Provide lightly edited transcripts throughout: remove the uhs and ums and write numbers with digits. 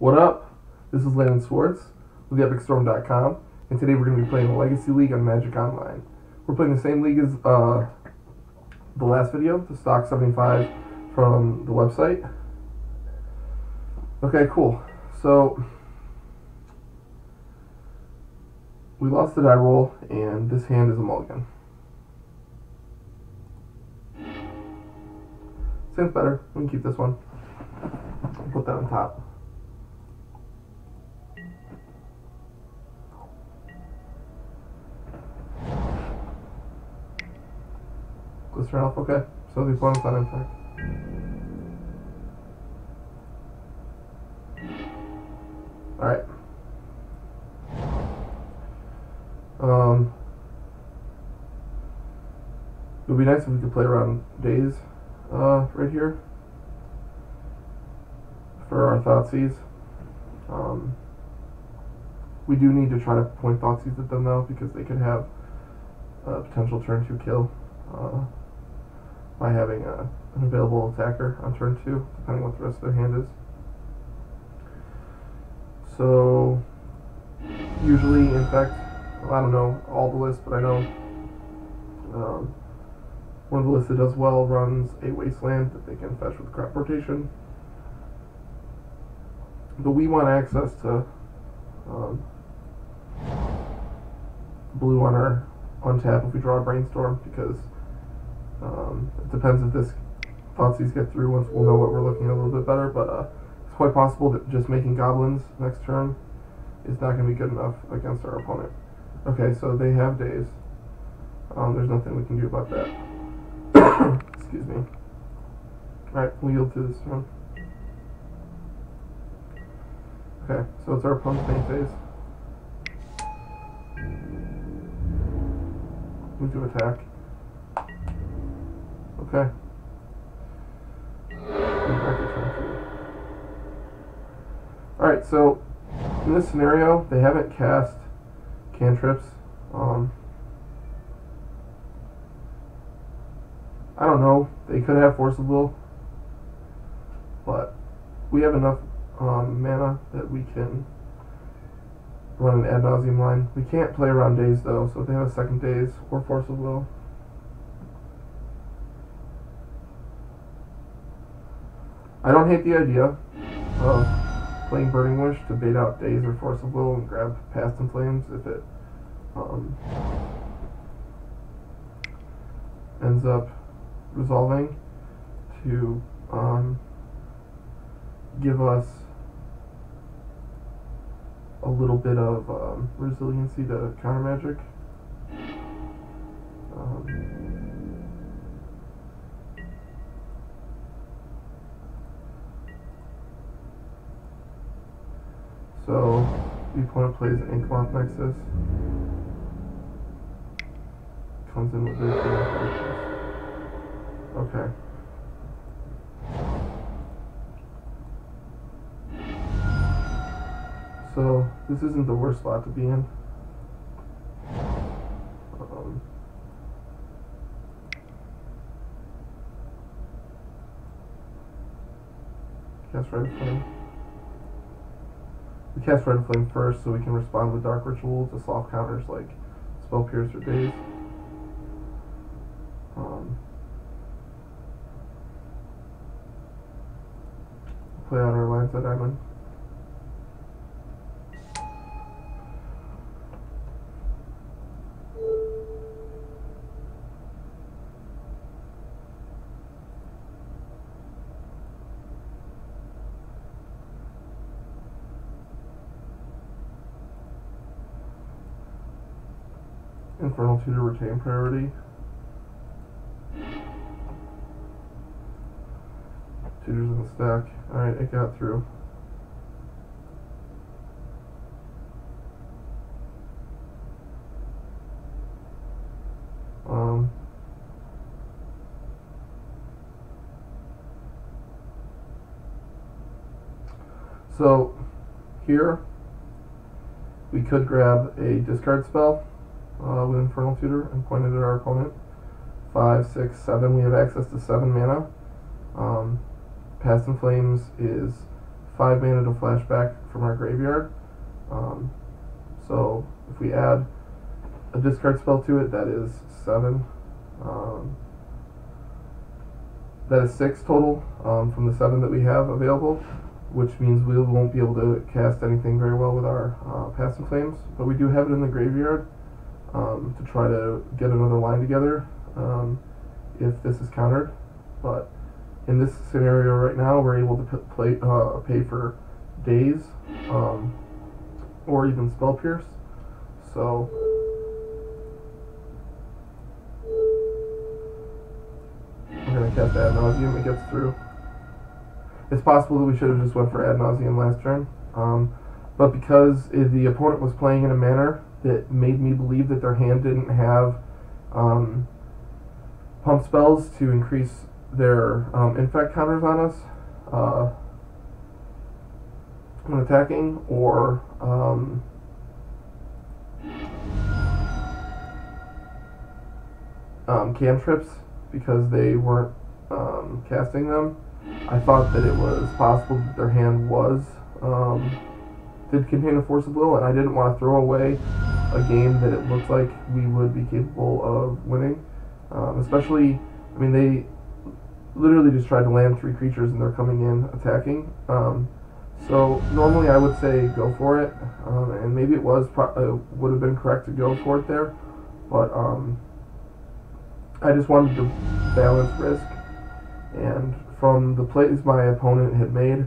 What up? This is Landon Sworts with EpicStorm.com, and today we're going to be playing the Legacy League on Magic Online. We're playing the same league as the last video, the Stock 75 from the website. Okay, cool. So, we lost the die roll, and this hand is a mulligan. Seems better. We can keep this one. Put that on top. Glycerin off, okay. So the opponent's on impact. Alright. It would be nice if we could play around days right here for our Thoughtseize. We do need to try to point Thoughtseize at them though, because they could have a potential turn 2 kill by having an available attacker on turn 2, depending on what the rest of their hand is. So usually, in fact, well, I don't know all the lists, but I know one of the lists that does well runs a Wasteland that they can fetch with crop rotation. But we want access to blue on our untap if we draw a Brainstorm, because it depends if this Thoughtseize get through. Once we'll know what we're looking at a little bit better, but it's quite possible that just making goblins next turn is not going to be good enough against our opponent. Okay, so they have days. There's nothing we can do about that. Excuse me. Alright, we'll yield to this one. Okay, so it's our opponent's main phase. Move to attack. Okay. Alright, so in this scenario, they haven't cast cantrips. I don't know. They could have Force of Will, but we have enough mana that we can run an ad nauseum line. We can't play around days though, so if they have a second days or Force of Will. I don't hate the idea of playing Burning Wish to bait out days or Force of Will and grab Past in Flames if it ends up resolving to give us a little bit of resiliency to counter magic. So the opponent plays an Inkmoth Nexus, comes in with this. Okay. So this isn't the worst spot to be in. Cast Red Flame. We cast Red Flame first so we can respond with Dark Ritual to soft counters like Spell Pierce or Daze. Play out our Lines at Diamond. Infernal Tutor retain priority. Tutors in the stack. Alright, it got through. So here we could grab a discard spell with Infernal Tutor and point it at our opponent. 5, 6, 7. We have access to 7 mana. Past in Flames is 5 mana to flashback from our graveyard. So if we add a discard spell to it, that is 7. That is 6 total from the 7 that we have available, which means we won't be able to cast anything very well with our Passing Flames. But we do have it in the graveyard to try to get another line together if this is countered. But in this scenario right now, we're able to pay for Daze or even Spell Pierce. So we're going to cast Ad Nauseam. It gets through. It's possible that we should have just went for Ad Nauseam last turn. But because the opponent was playing in a manner that made me believe that their hand didn't have pump spells to increase their infect counters on us when attacking, or cantrips, because they weren't casting them, I thought that it was possible that their hand did contain a Force of Will, and I didn't want to throw away a game that it looked like we would be capable of winning. Especially, I mean, they literally just tried to land 3 creatures and they're coming in attacking. So normally I would say go for it, and maybe it would have been correct to go for it there, but I just wanted to balance risk, and from the plays my opponent had made,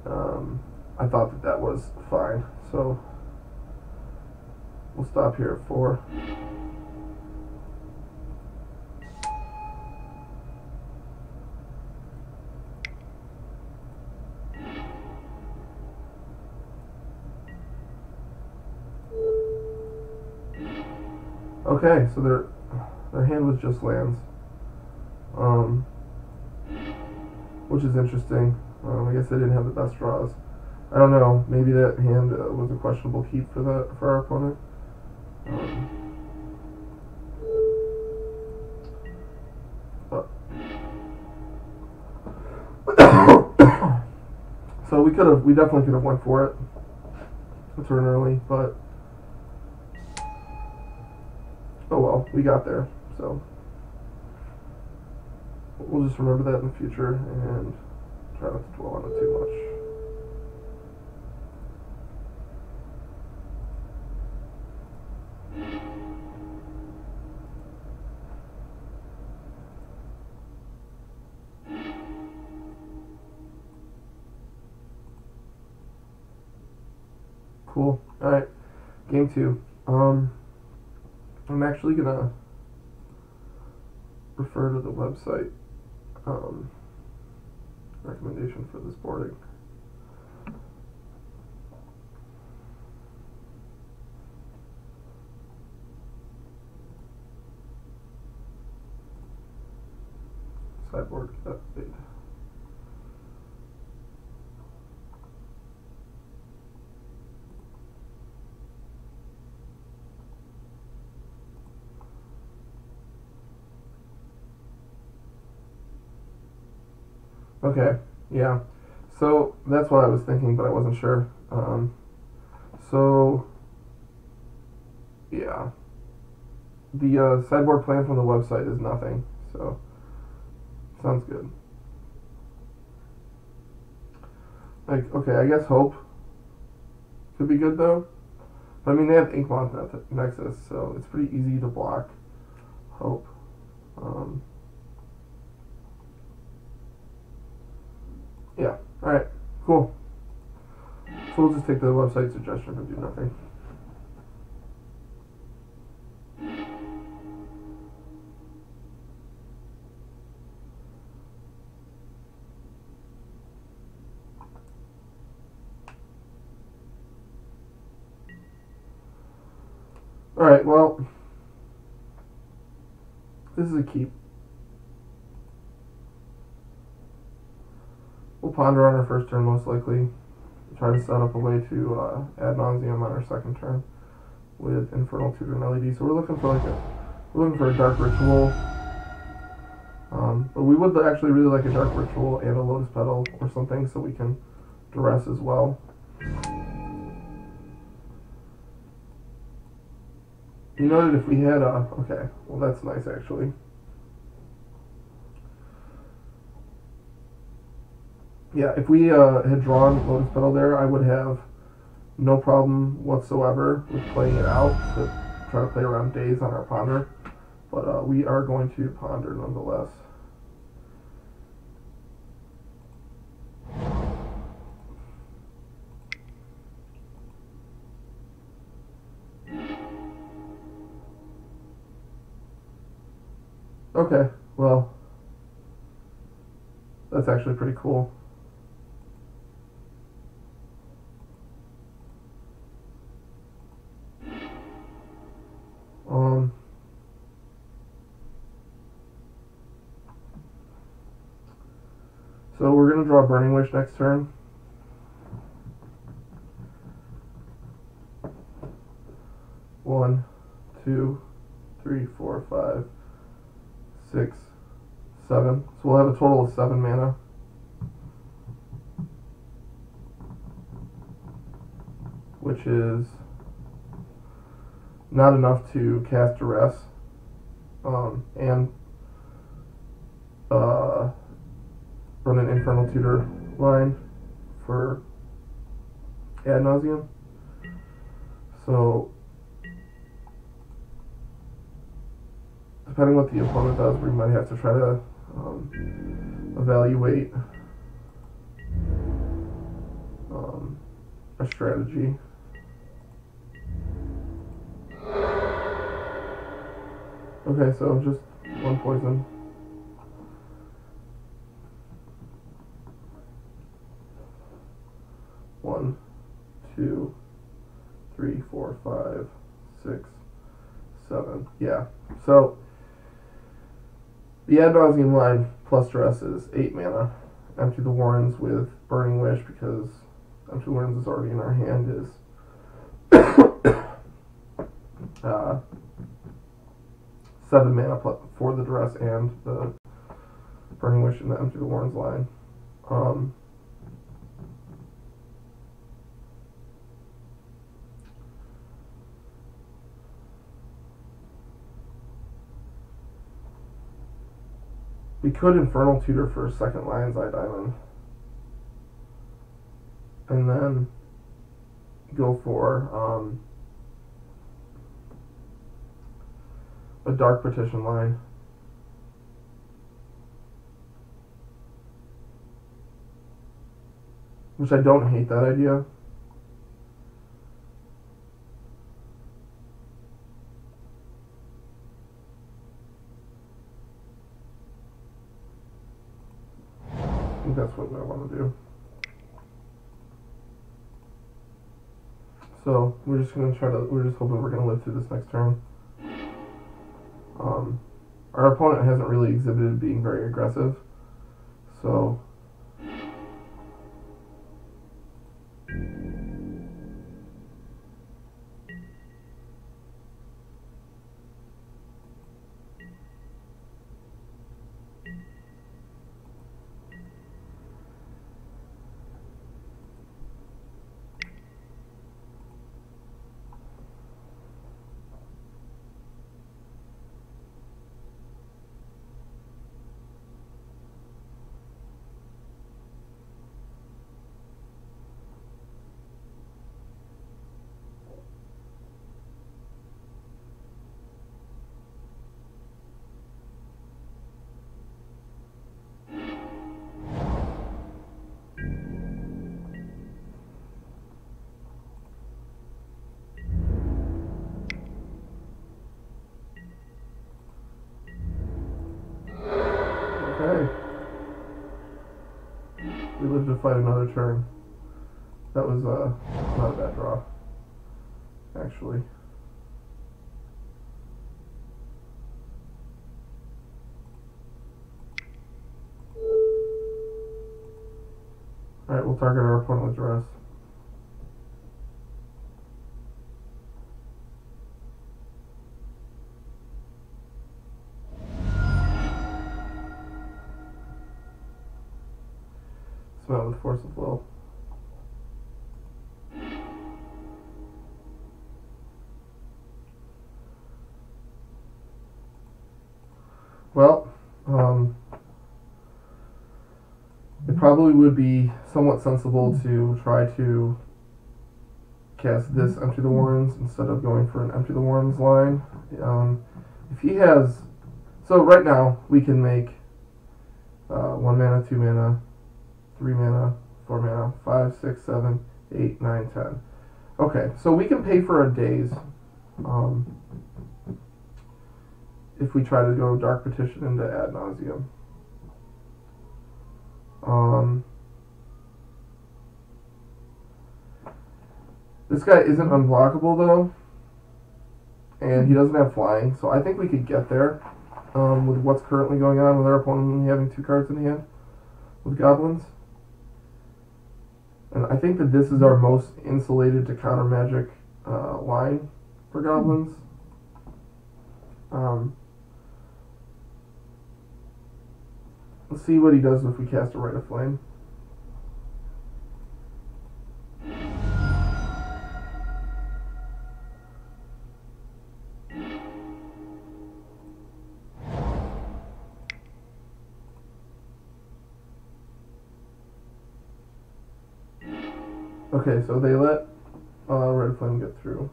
I thought that was fine. So we'll stop here at 4. Okay, so their hand was just lands, which is interesting. I guess they didn't have the best draws. I don't know. Maybe that hand was a questionable keep for our opponent. So we definitely could have went for it a turn early, but oh well, we got there. So we'll just remember that in the future and try not to dwell on it too much. Cool. Alright. Game 2. I'm actually gonna refer to the website recommendation for this boarding. Sideboard update. Okay, yeah. So that's what I was thinking, but I wasn't sure. So yeah, the sideboard plan from the website is nothing. So sounds good. Like, okay, I guess Hope could be good though. But I mean, they have Inkmoth Nexus, so it's pretty easy to block Hope. Yeah, alright, cool. So we'll just take the website suggestion and do nothing. Alright, well, this is a keep. We'll ponder on our first turn most likely. Try to set up a way to Ad Nauseam on our second turn with Infernal Tutor and LED. So we're looking for a Dark Ritual. But we would actually really like a Dark Ritual and a Lotus Petal or something, so we can duress as well. You know that if we had a... Okay, well that's nice actually. Yeah, if we had drawn Lotus Petal there, I would have no problem whatsoever with playing it out to try to play around days on our ponder. But we are going to ponder nonetheless. Okay, well, that's actually pretty cool. So we're going to draw Burning Wish next turn. One, 2, 3, 4, 5, 6, 7. So we'll have a total of 7 mana. Which is not enough to cast Duress. And run an Infernal Tutor line for ad nauseum. So depending what the opponent does, we might have to try to evaluate a strategy. Okay, so just 1 poison. One, 2, 3, 4, 5, 6, 7. Yeah. So the ad nauseum line plus Duress is 8 mana. Empty the Warrens with Burning Wish because Empty the Warrens is already in our hand is 7 mana for the Duress and the Burning Wish in the Empty the Warrens line. We could Infernal Tutor for a second Lion's Eye Diamond. And then go for a Dark Petition line. Which I don't hate that idea. I think that's what I want to do. So we're just gonna we're just hoping we're gonna live through this next turn. Our opponent hasn't really exhibited being very aggressive, so okay. We live to fight another turn. That was not a bad draw, actually. Alright, we'll target our opponent with Duress. Smell with Force of Will. Well, it probably would be somewhat sensible to try to cast this Empty the Warrens instead of going for an Empty the Warrens line. If he has... So right now, we can make 1 mana, 2 mana, 3 mana, 4 mana, 5, 6, 7, 8, 9, 10. Okay, so we can pay for a daze if we try to go Dark Petition into Ad Nauseam. This guy isn't unblockable though, and he doesn't have flying, so I think we could get there with what's currently going on with our opponent only having 2 cards in hand with goblins. And I think that this is our most insulated to counter magic line for goblins. Let's see what he does if we cast a Rite of Flame. Okay, so they let Rite of Flame get through.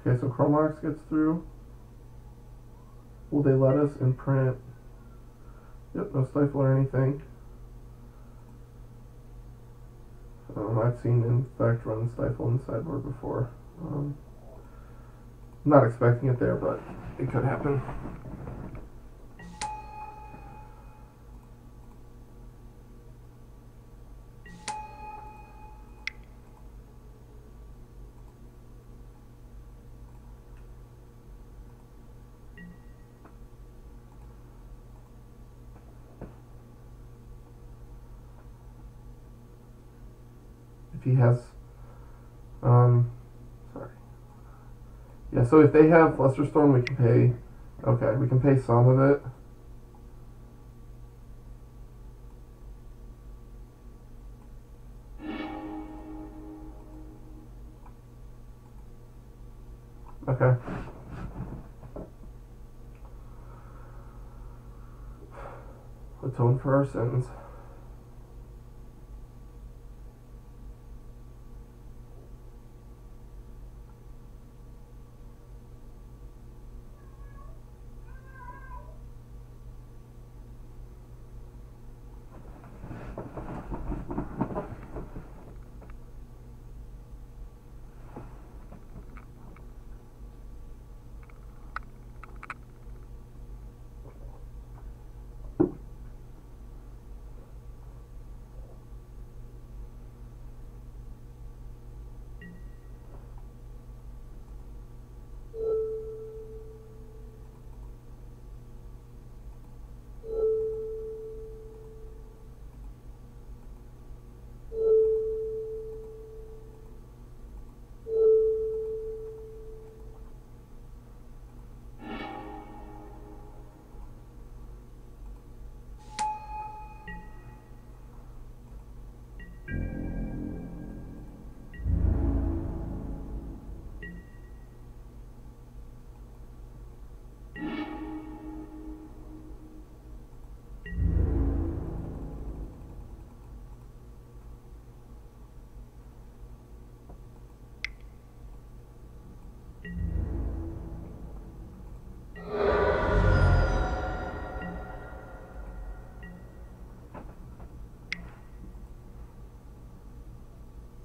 Okay, so Chromox gets through. Will they let us imprint? Yep, no stifle or anything. I've seen Infect run stifle in the sideboard before. I'm not expecting it there, but it could happen. If he has, sorry. Yeah, so if they have Flusterstorm, we can pay, okay, we can pay some of it. Okay. Atone for our sins.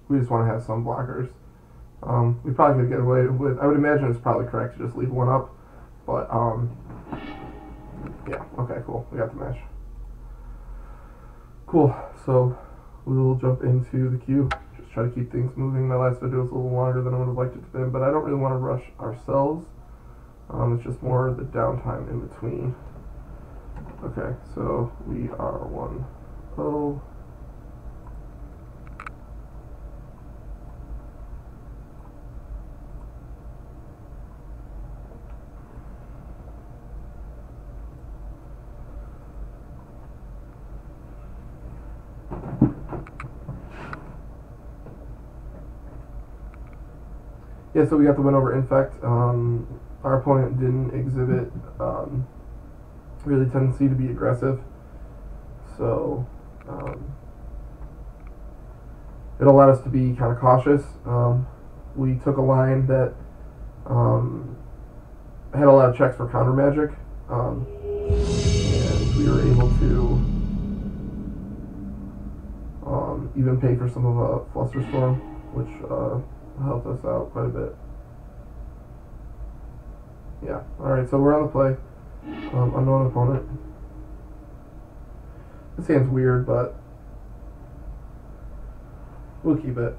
We just want to have some blockers. We probably could get away with, I would imagine it's probably correct to just leave one up, but yeah, okay, cool, we got the mesh. Cool, so we'll jump into the queue, just try to keep things moving. My last video was a little longer than I would have liked it to be, but I don't really want to rush ourselves. It's just more the downtime in between. Okay, so we are 1-0. yeah, so we got the win over Infect. Our opponent didn't exhibit really tendency to be aggressive, so it allowed us to be kind of cautious. We took a line that had a lot of checks for counter magic, and we were able to even pay for some of a Flusterstorm, which helped us out quite a bit. Yeah, alright, so we're on the play. Unknown opponent. This hand's weird, but we'll keep it.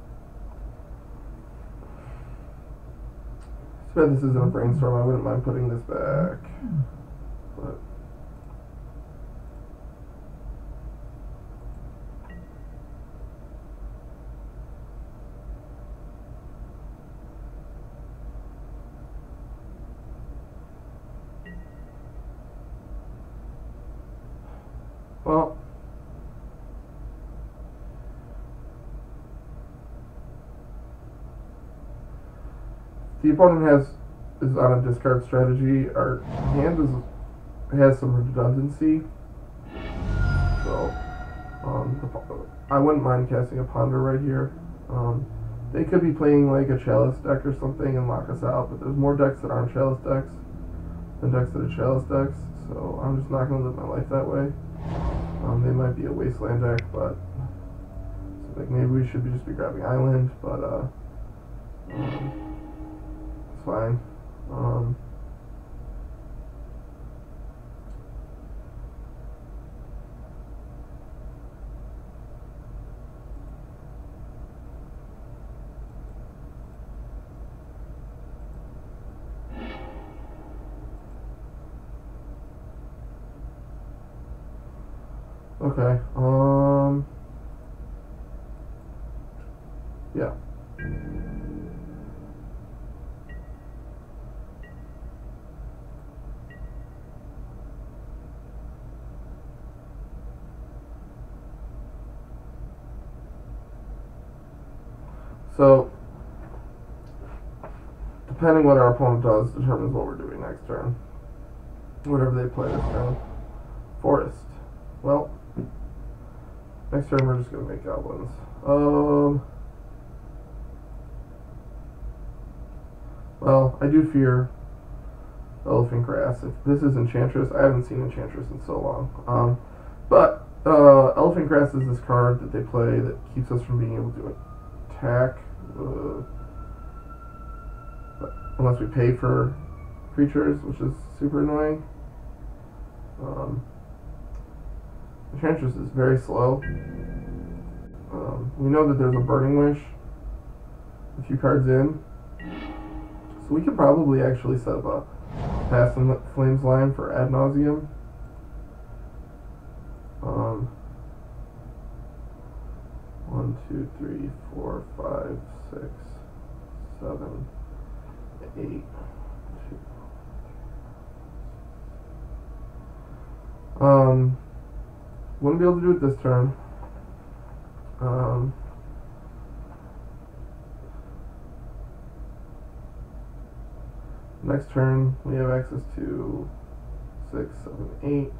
Too bad this isn't a brainstorm. I wouldn't mind putting this back. But well, the opponent is on a discard strategy. Our hand has some redundancy, so I wouldn't mind casting a Ponder right here. They could be playing like a Chalice deck or something and lock us out, but there's more decks that aren't Chalice decks than decks that are Chalice decks, so I'm just not going to live my life that way. They might be a Wasteland deck, but so like maybe we should just be grabbing Island, but it's fine. Okay, yeah. So, depending what our opponent does determines what we're doing next turn. Whatever they play this turn. Forest. Well, next turn we're just going to make goblins. Well, I do fear Elephant Grass. If this is Enchantress, I haven't seen Enchantress in so long. But Elephant Grass is this card that they play that keeps us from being able to attack unless we pay for creatures, which is super annoying. Enchantress is very slow. We know that there's a Burning Wish a few cards in, so we could probably actually set up a Pass and Flames line for Ad Nauseam. 1, 2, 3, 4, 5, 6, 7, 8. Wouldn't be able to do it this turn. Next turn, we have access to 6, 7, 8.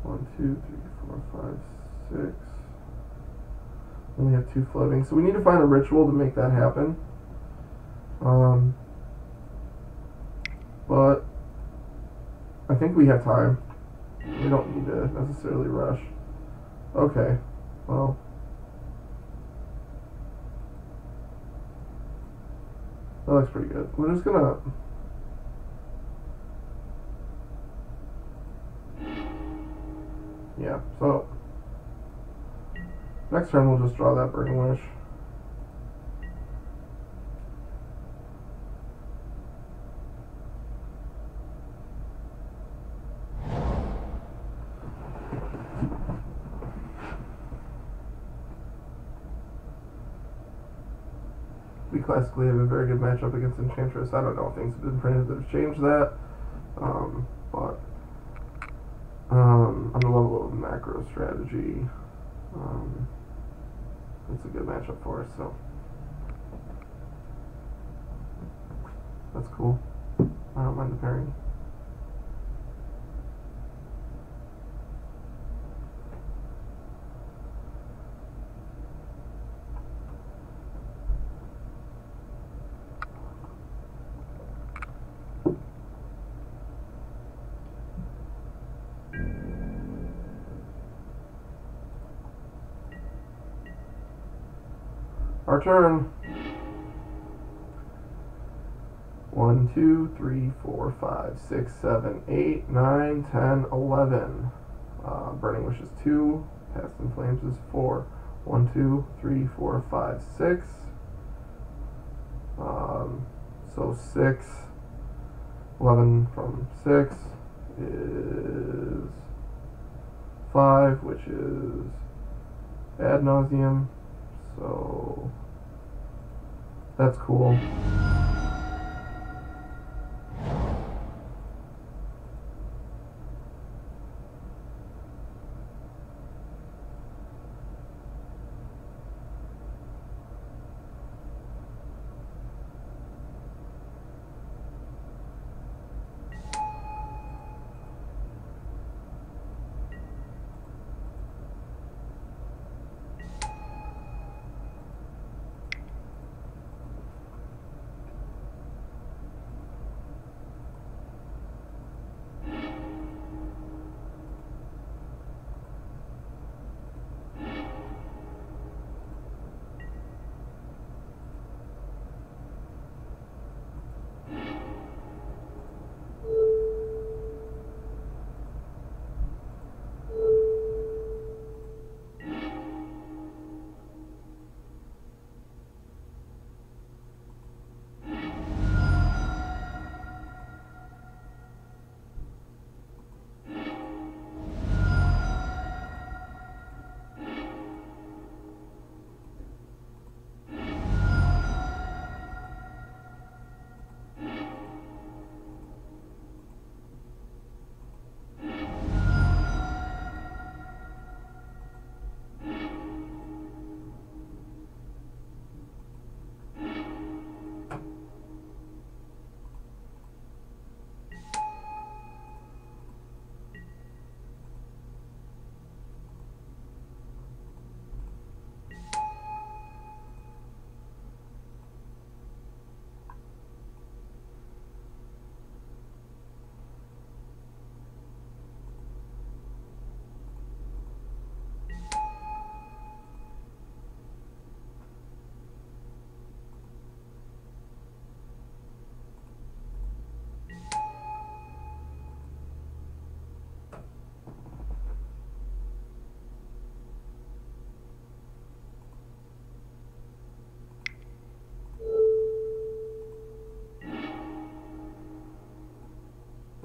1, 2, 3, 4, 5, 6. Then we have 2 floating. So we need to find a ritual to make that happen. But I think we have time. We don't need to necessarily rush. Okay, well. That looks pretty good. We're just gonna... Yeah, so... Next turn we'll just draw that Burning Wish. We classically have a very good matchup against Enchantress. I don't know if things have been printed that have changed that, but on the level of macro strategy, it's a good matchup for us. So That's cool. I don't mind the pairing. Our turn. 1, 2, 3, 4, 5, 6, 7, 8, 9, 10, 11. Burning Wish is 2. Past in Flames is 4. 1, 2, 3, 4, 5, 6. So 6. 11 from 6 is 5, which is ad nauseum. So that's cool.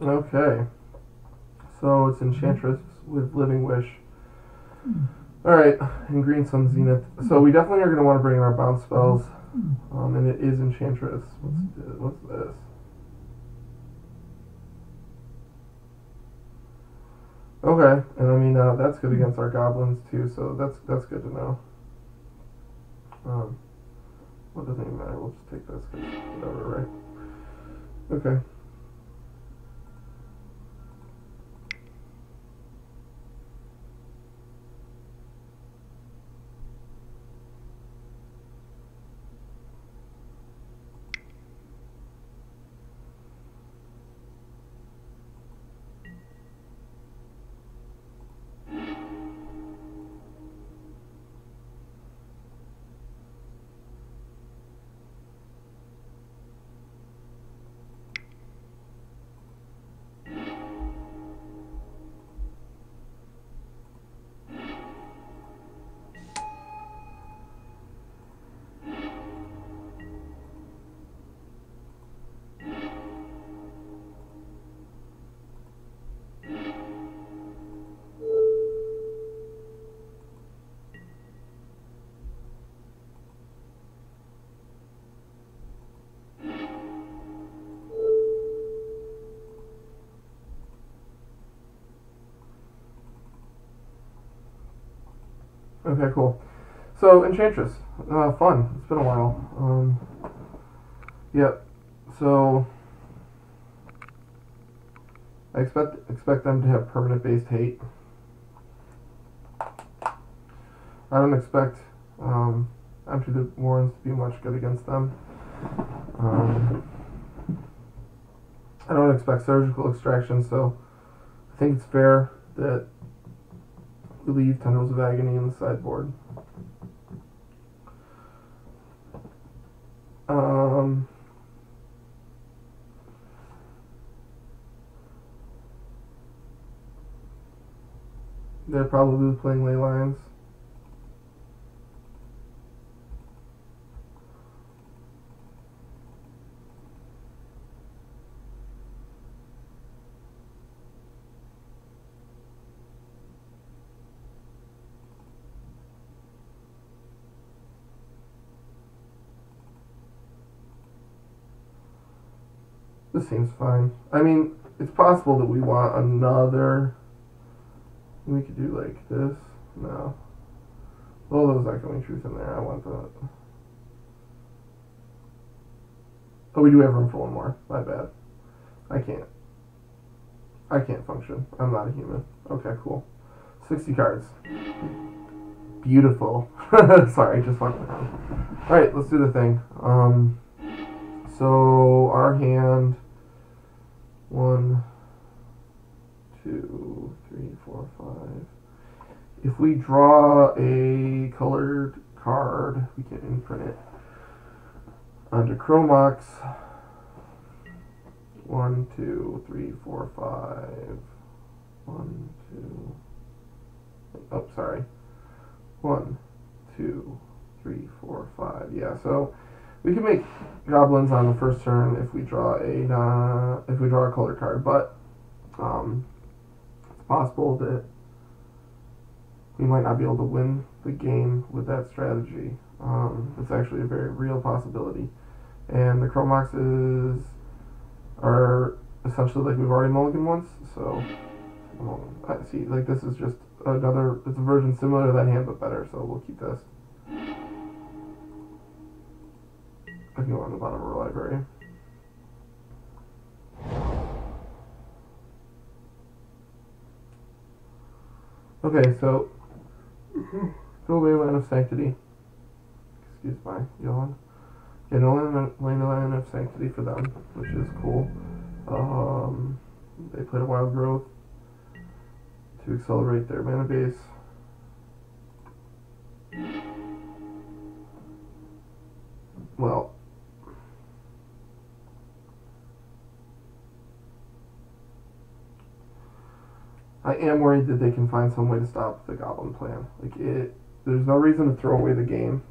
Okay. So it's Enchantress with Living Wish. Alright, and Green Sun Zenith. So we definitely are going to want to bring in our bounce spells. And it is Enchantress. What's this? Okay, and I mean that's good against our goblins too, so that's good to know. Well, it doesn't even matter. We'll just take this because whatever, right? Okay. Okay, cool. So Enchantress, fun. It's been a while. Yep. So I expect them to have permanent based hate. I don't expect Empty the Warrens to be much good against them. I don't expect surgical extraction, so I think it's fair that we leave Tendrils of Agony in the sideboard. They're probably playing Ley Lines. This seems fine. I mean, it's possible that we want another. We could do like this. No. Oh, those echoing truth in there. I want that. Oh, we do have room for one more. My bad. I can't function. I'm not a human. Okay, cool. 60 cards. Beautiful. Sorry, just fucked around. Alright, let's do the thing. So our hand 1, 2, 3, 4, 5. If we draw a colored card, we can imprint it onto Chromox. 1, 2, 3, 4, 5. 1, 2. Oh, sorry. 1, 2, 3, 4, 5. Yeah, so we can make goblins on the first turn if we draw a color card, but it's possible that we might not be able to win the game with that strategy. It's actually a very real possibility, and the Chromoxes are essentially like we've already mulliganed once. So I see, like this is just another. It's a version similar to that hand, but better. So we'll keep this. I can go on the bottom of our library. Okay, so go away, Land of Sanctity. Excuse my yawn. Yeah, no Land of Sanctity for them, which is cool. They played a Wild Growth to accelerate their mana base. Well, I am worried that they can find some way to stop the Goblin plan. There's no reason to throw away the game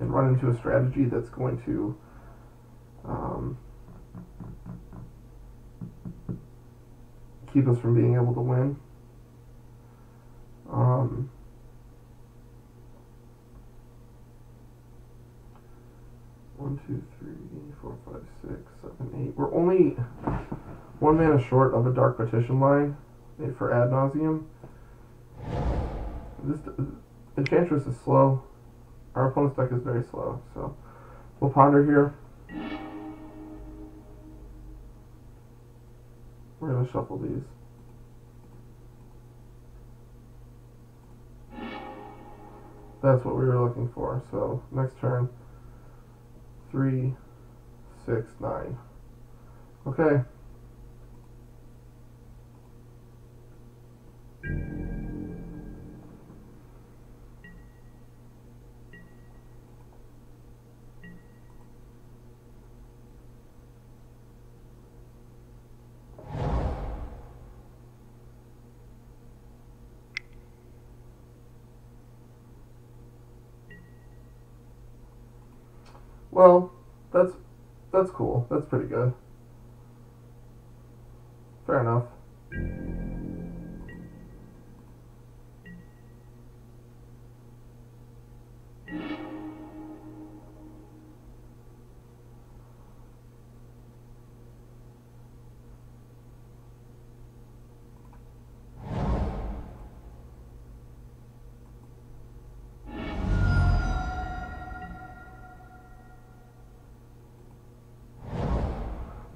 and run into a strategy that's going to keep us from being able to win. 1, 2, 3, 4, 5, 6, 7, 8. We're only 1 mana short of a Dark Petition line for Ad Nauseam. This Enchantress is slow. Our opponent's deck is very slow, so we'll ponder here. We're going to shuffle these. That's what we were looking for. So next turn, 3, 6, 9. Okay. Well, that's cool. That's pretty good. Fair enough.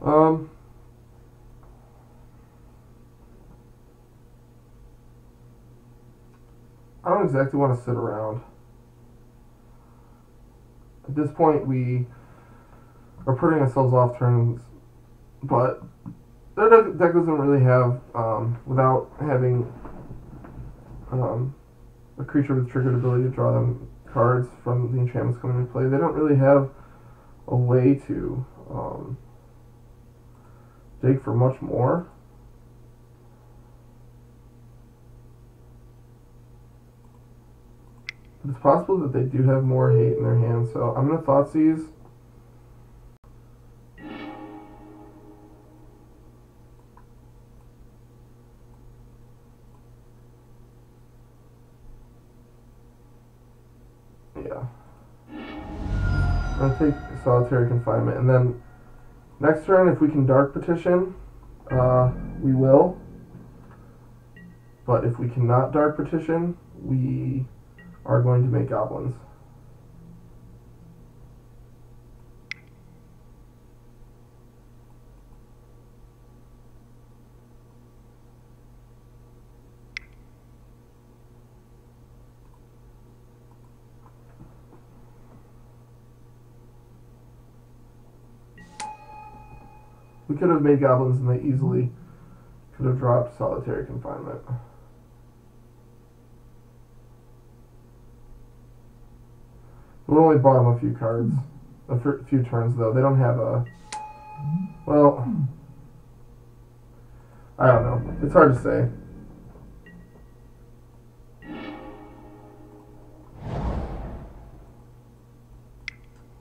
Um, I don't exactly want to sit around. At this point, we are putting ourselves off turns, but their deck doesn't really have, without having a creature with triggered ability to draw them cards from the enchantments coming into play, they don't really have a way to dig for much more. But it's possible that they do have more hate in their hand, so I'm going to Thoughtseize. Yeah. I'm going to take Solitary Confinement, and then next turn, if we can Dark Petition, we will. But if we cannot Dark Petition, we are going to make goblins. We could have made goblins and they easily could have dropped Solitary Confinement. We only bought them a few cards, a few turns though. They don't have a, well, I don't know. It's hard to say.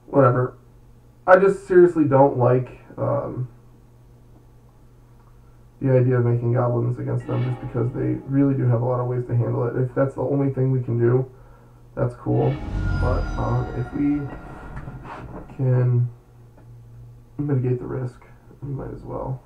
Whatever. I just seriously don't like the idea of making goblins against them just because they really do have a lot of ways to handle it. If that's the only thing we can do, that's cool. But if we can mitigate the risk, we might as well.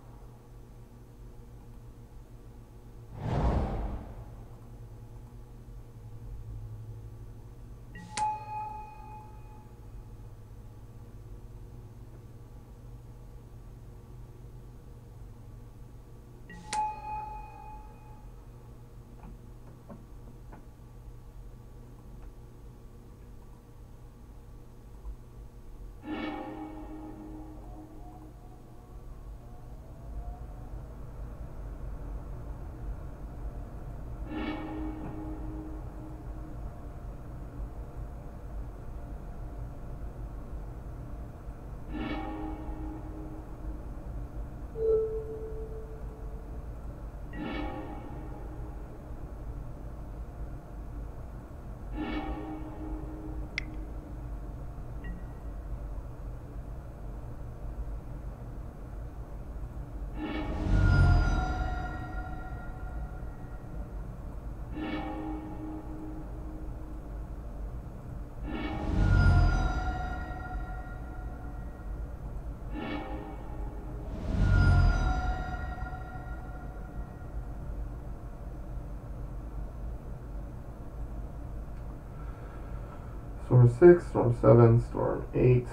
Storm 6, Storm 7, Storm 8,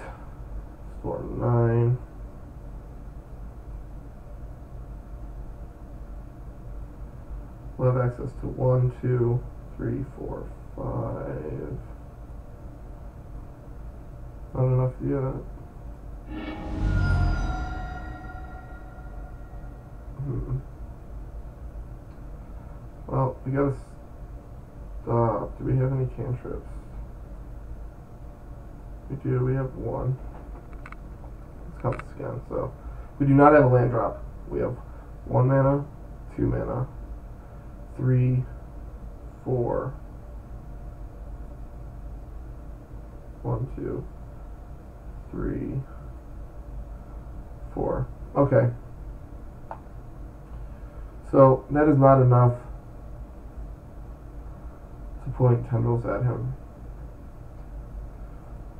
Storm 9. We'll have access to 1, 2, 3, 4, 5. Not enough yet. Well, we gotta stop. Do we have any cantrips? We do. We have one. Let's count this again. So, we do not have a land drop. We have 1 mana, 2 mana, 3, 4. 1, 2, 3, 4. Okay. So, that is not enough to point tendrils at him.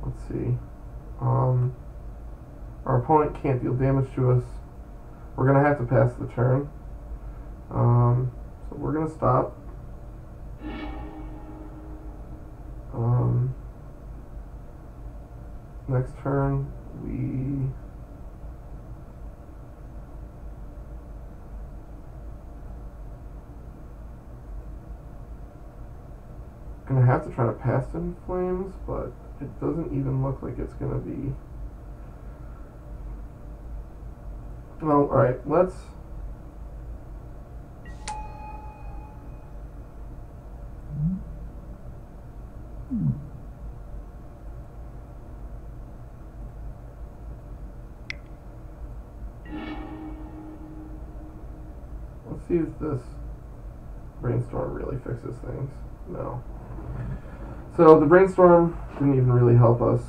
Let's see. Our opponent can't deal damage to us. We're going to have to pass the turn. So we're going to stop. Next turn, we gonna have to try to pass in flames, but it doesn't even look like it's gonna be. Well, alright, let's see if this brainstorm really fixes things. No. So the brainstorm didn't even really help us.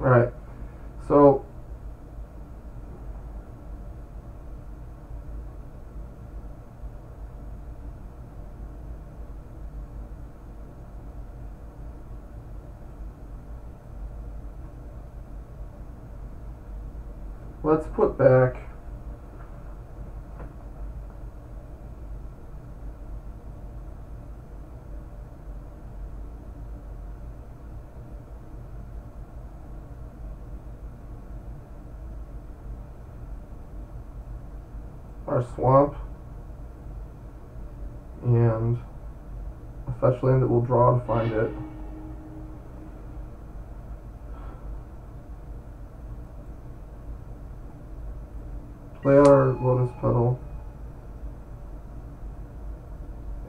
Alright, so let's put back our swamp and a fetch land that we'll draw to find it. Play our lotus petal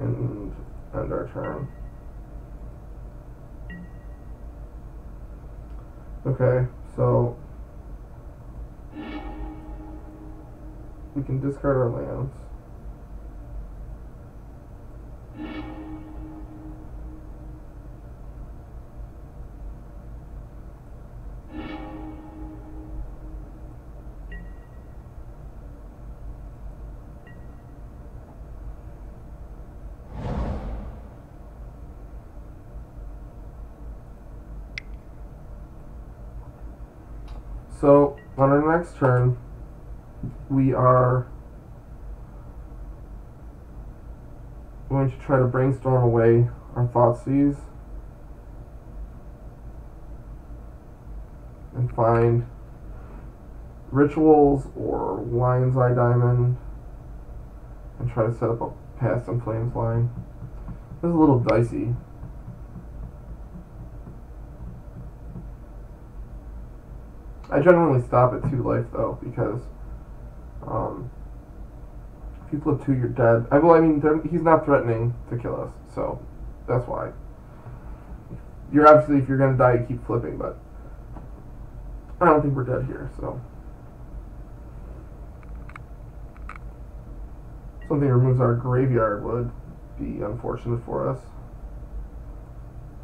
and end our turn. Okay, so we can discard our lands. So on our next turn, we are going to try to brainstorm away our Thoughtseize and find rituals or Lion's Eye Diamond and try to set up a Past in Flames line. This is a little dicey. I generally stop at 2 life though, because if you flip 2, you're dead. I mean, he's not threatening to kill us, so that's why. You're obviously, if you're gonna die, you keep flipping, but I don't think we're dead here, so. Something that removes our graveyard would be unfortunate for us,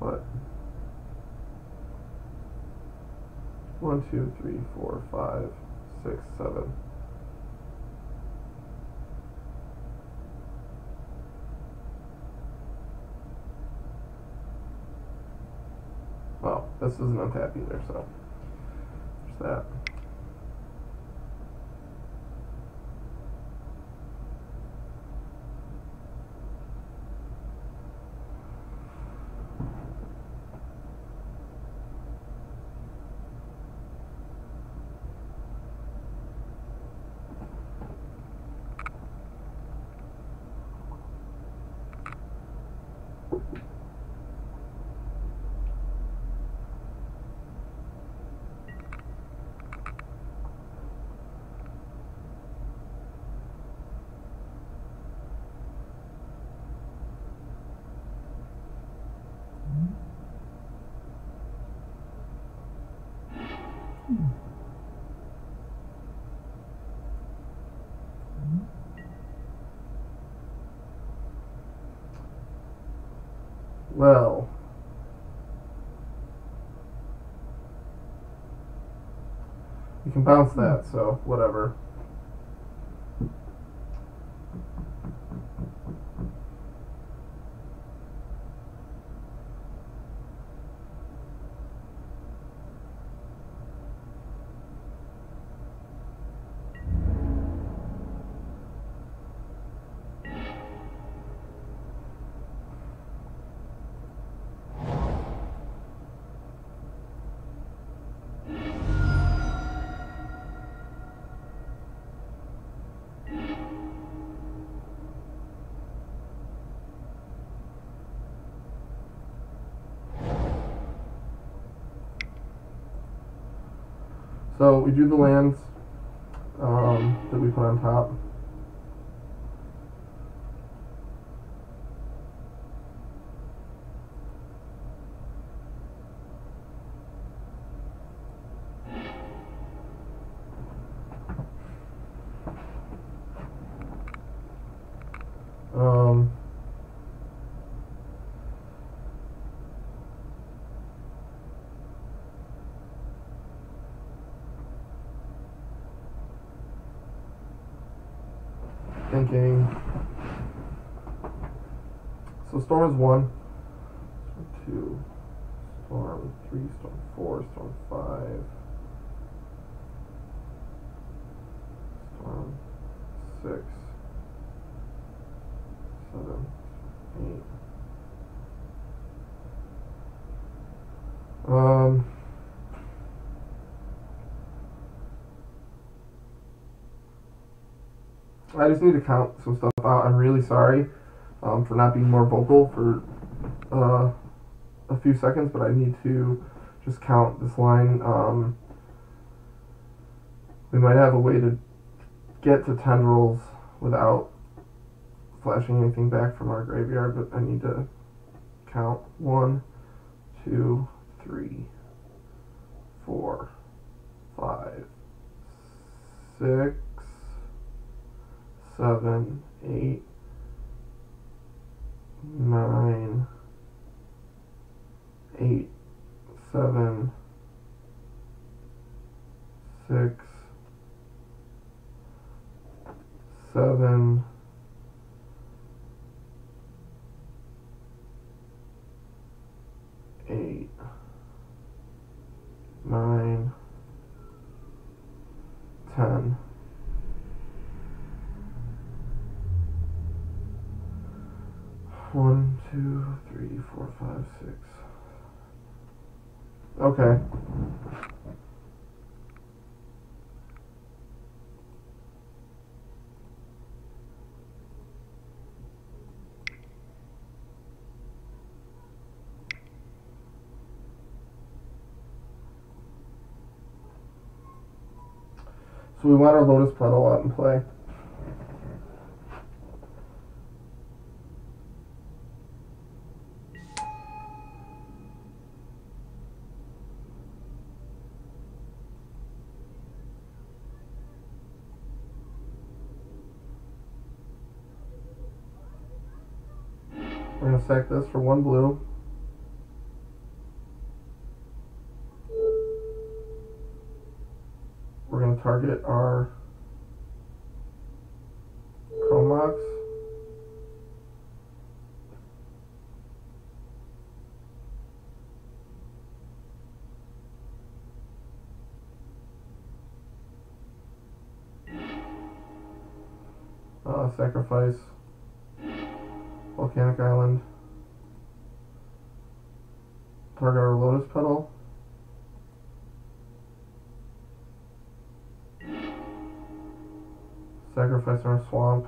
but 1, 2, 3, 4, 5, 6, 7. Well, this isn't untap either, so there's that. Well, you can bounce that, so whatever. So we do the lands that we put on top. Thinking. So storm is 1, storm 2, storm 3, storm 4, storm 5, storm 6, 7, 8. I just need to count some stuff out. I'm really sorry for not being more vocal for a few seconds, but I need to just count this line. We might have a way to get to tendrils without flashing anything back from our graveyard, but I need to count 1, 2, 3, 4, 5, 6, 7, 8, 9, 8, 7, 6, 7, 8, 9, 10. One, 2, 3, 4, 5, 6. Okay. So we want our lotus petal out in play. We're going to sack this for 1 blue. We're going to target our Chromox. Sacrifice Volcanic Island. Target our lotus petal. Sacrifice our swamp.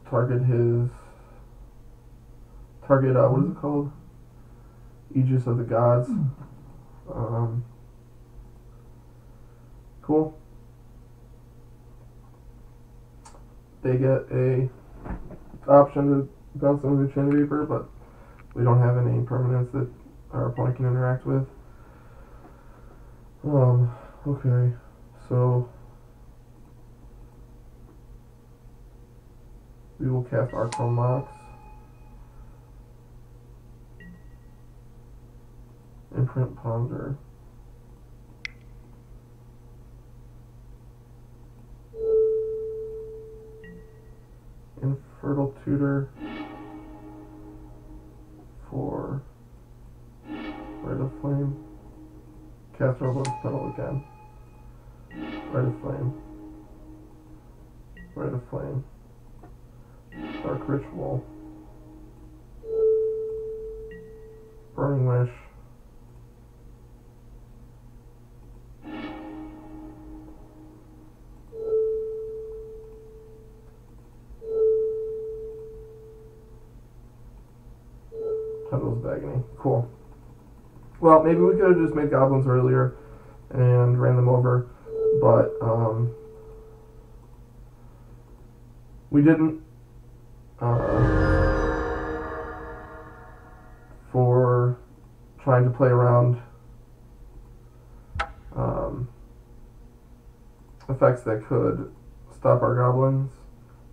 Target what is it called? Aegis of the Gods. Cool. They get a option to bounce them with Chain Reaper, but we don't have any permanents that our opponent can interact with. Okay, so we will cast Archromox. Imprint Ponder. Infertile Tutor for Rite of Flame. Cast our Lotus Petal again. Rite of Flame. Rite of Flame. Dark Ritual. Burning Wish. Tendrils of Agony. Cool. Well, maybe we could have just made goblins earlier and ran them over, but we didn't. For trying to play around effects that could stop our goblins.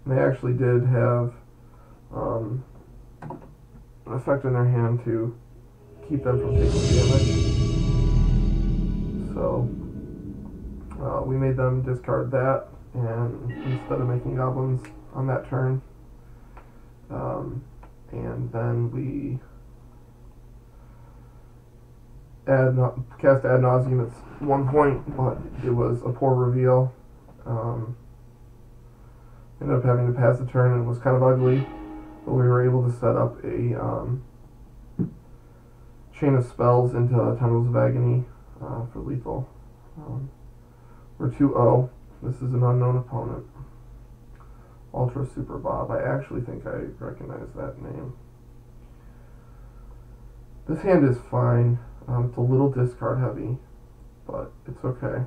And they actually did have an effect in their hand to keep them from taking damage. So we made them discard that, and instead of making goblins on that turn, and then we cast Ad Nauseam at one point, but it was a poor reveal. Ended up having to pass the turn, and it was kind of ugly, but we were able to set up a chain of spells into Tendrils of Agony for lethal. We're 2-0. This is an unknown opponent. Ultra Super Bob. I actually think I recognize that name. This hand is fine. It's a little discard heavy, but it's okay.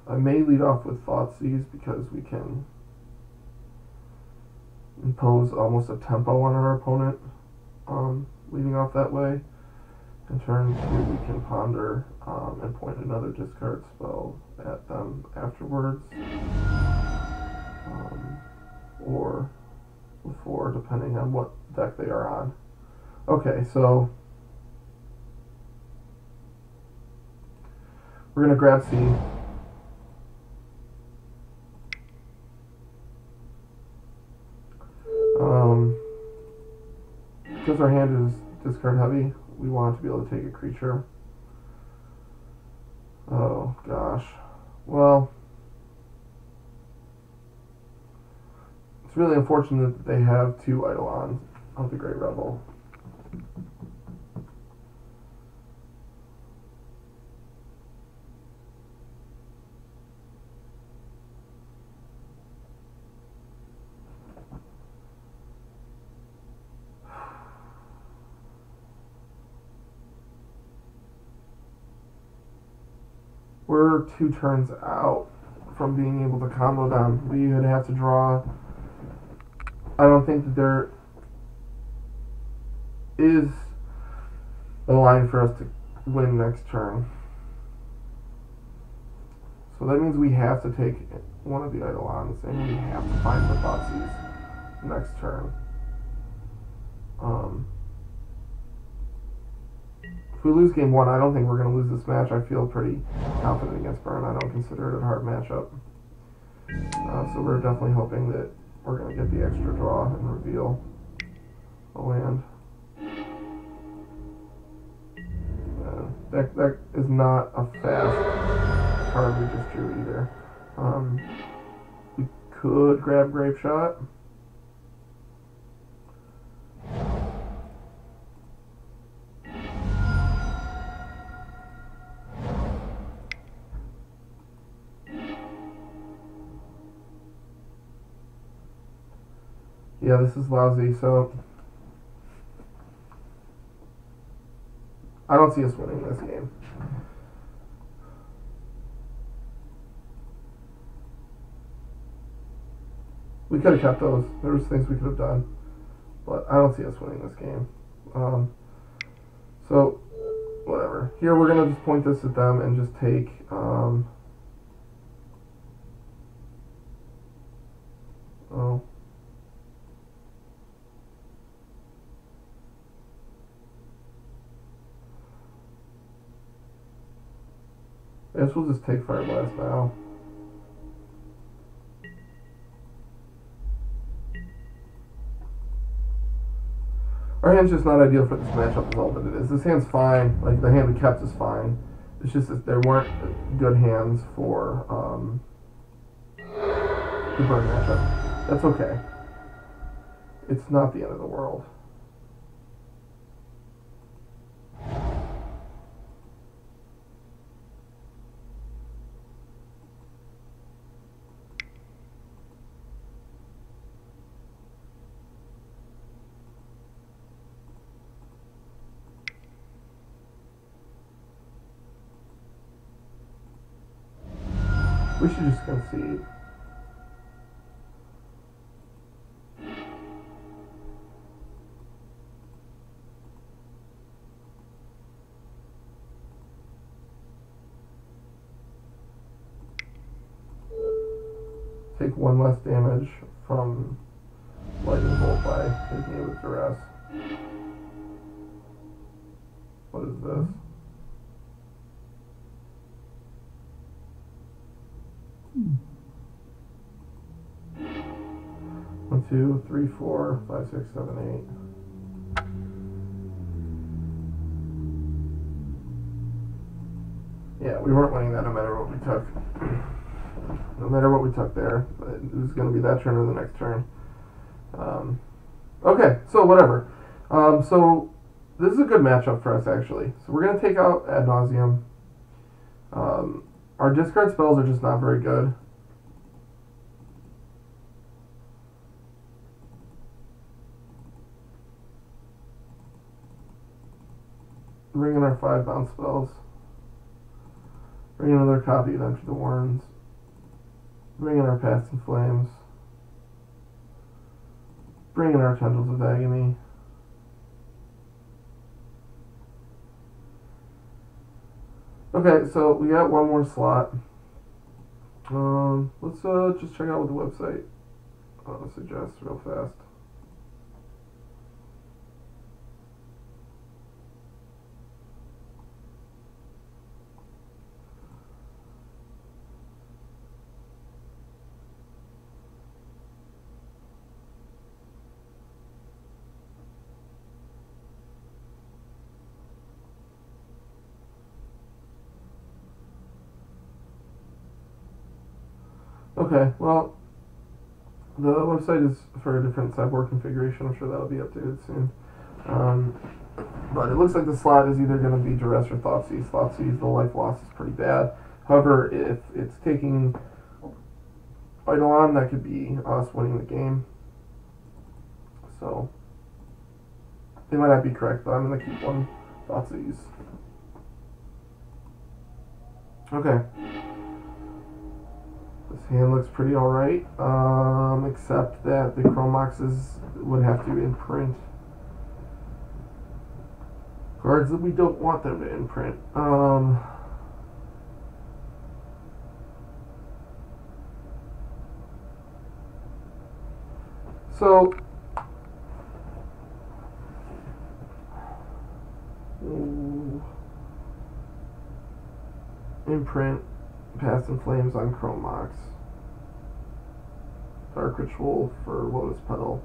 I may lead off with Thoughtseize because we can impose almost a tempo on our opponent leading off that way. In turn 2, we can ponder and point another discard spell at them afterwards, or before, depending on what deck they are on. Okay, so we're going to grab C. Because our hand is discard heavy, we want to be able to take a creature. Oh gosh. Well, it's really unfortunate that they have 2 Eidolons of the Great Rebel. We're 2 turns out from being able to combo them. We would have to draw. I don't think that there is a line for us to win next turn. So that means we have to take one of the Eidolons, and we have to find the Thoughtseize next turn. If we lose game 1, I don't think we're going to lose this match. I feel pretty confident against Burn. I don't consider it a hard matchup. So we're definitely hoping that we're going to get the extra draw and reveal a land. That is not a fast card we just drew either. We could grab Grave Shot. Yeah, this is lousy, so I don't see us winning this game. We could have kept those. There was things we could have done, but I don't see us winning this game. So, whatever. Here we're going to just point this at them and just take... I guess we'll just take Fire Blast now. Our hand's just not ideal for this matchup is all that it is. This hand's fine. Like, the hand we kept is fine. It's just that there weren't good hands for the Burn matchup. That's okay. It's not the end of the world. We should just concede. Take one less damage from lightning bolt by taking it with duress. What is this? One, two, three, four, five, six, seven, eight. Yeah, we weren't winning that no matter what we took. No matter what we took there, it was going to be that turn or the next turn. Okay, so whatever. So this is a good matchup for us, actually. So we're going to take out Ad Nauseam. Our discard spells are just not very good. Bring in our 5 bounce spells. Bring in another copy of Enter the Warrens. Bring in our Past in Flames. Bring in our Tendrils of Agony. Okay, so we got one more slot. Let's just check out what the website suggests real fast. Okay, well, the website is for a different sideboard configuration. I'm sure that'll be updated soon. But it looks like the slot is either going to be Duress or Thoughtseize. Thoughtseize, the life loss is pretty bad. However, if it's taking Eidolon, that could be us winning the game. So, they might not be correct, but I'm going to keep one Thoughtseize. Okay. This hand looks pretty alright, except that the Chrome Moxes would have to imprint cards that we don't want them to imprint. So, imprint Past in Flames on Chrome Mox. Dark Ritual for Lotus Petal.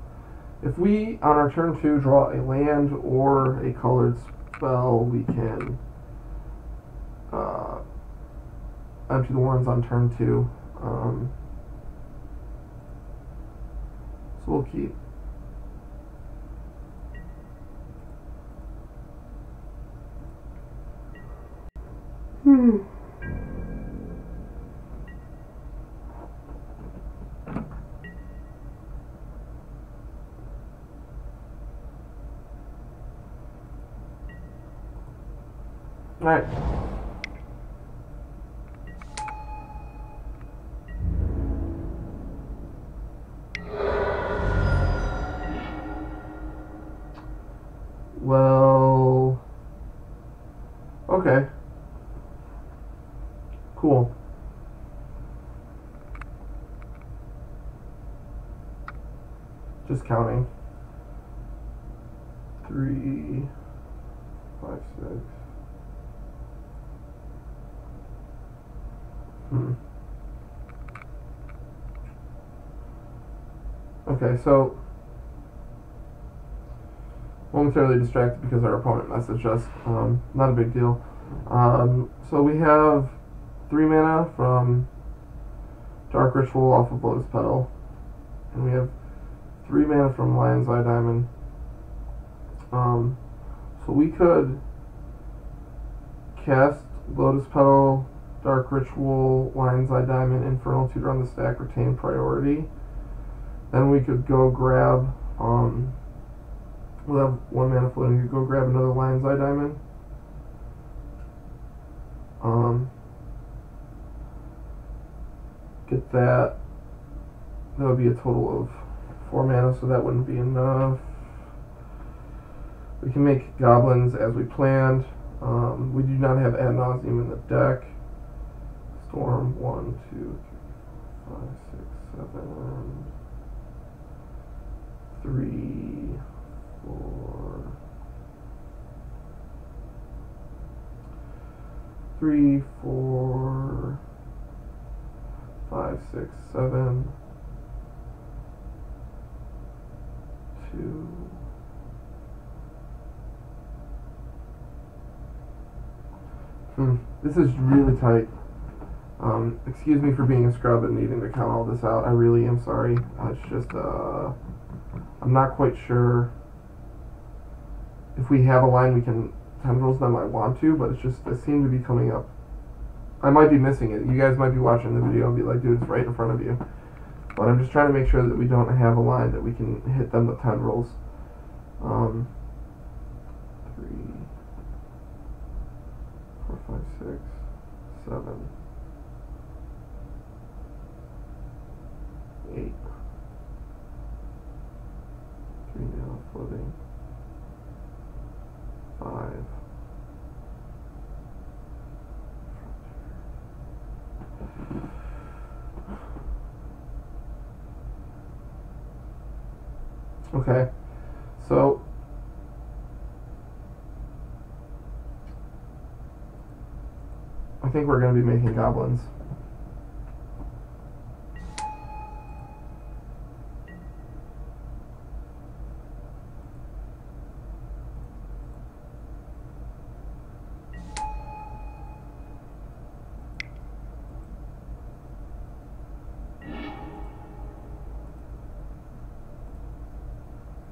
If we, on our turn 2, draw a land or a colored spell, we can empty the Warrens on turn 2. So we'll keep. Alright. Well, okay. Cool. Just counting. 3, 5, 6. Okay, so momentarily distracted because our opponent messaged us. Not a big deal. So we have 3 mana from Dark Ritual off of Lotus Petal, and we have 3 mana from Lion's Eye Diamond. So we could cast Lotus Petal, Dark Ritual, Lion's Eye Diamond, Infernal Tutor on the stack, retain priority. Then we could go grab, we'll have 1 mana floating, we could go grab another Lion's Eye Diamond. hit that. That would be a total of 4 mana, so that wouldn't be enough. We can make goblins as we planned. We do not have ad nauseum in the deck. Storm 1, 2, 3, 5, 6, 7, 3, 4, 3, 4, 5, 6, 7, 2. This is really tight. Excuse me for being a scrub and needing to count all this out. I really am sorry. It's just, I'm not quite sure if we have a line we can tendrils them. I want to, but it's just, they seem to be coming up. I might be missing it. You guys might be watching the video and be like, dude, it's right in front of you. But I'm just trying to make sure that we don't have a line that we can hit them with tendrils. 3, 4, 5, 6, 7, 8. 3 now floating. 5. Okay, so I think we're going to be making goblins.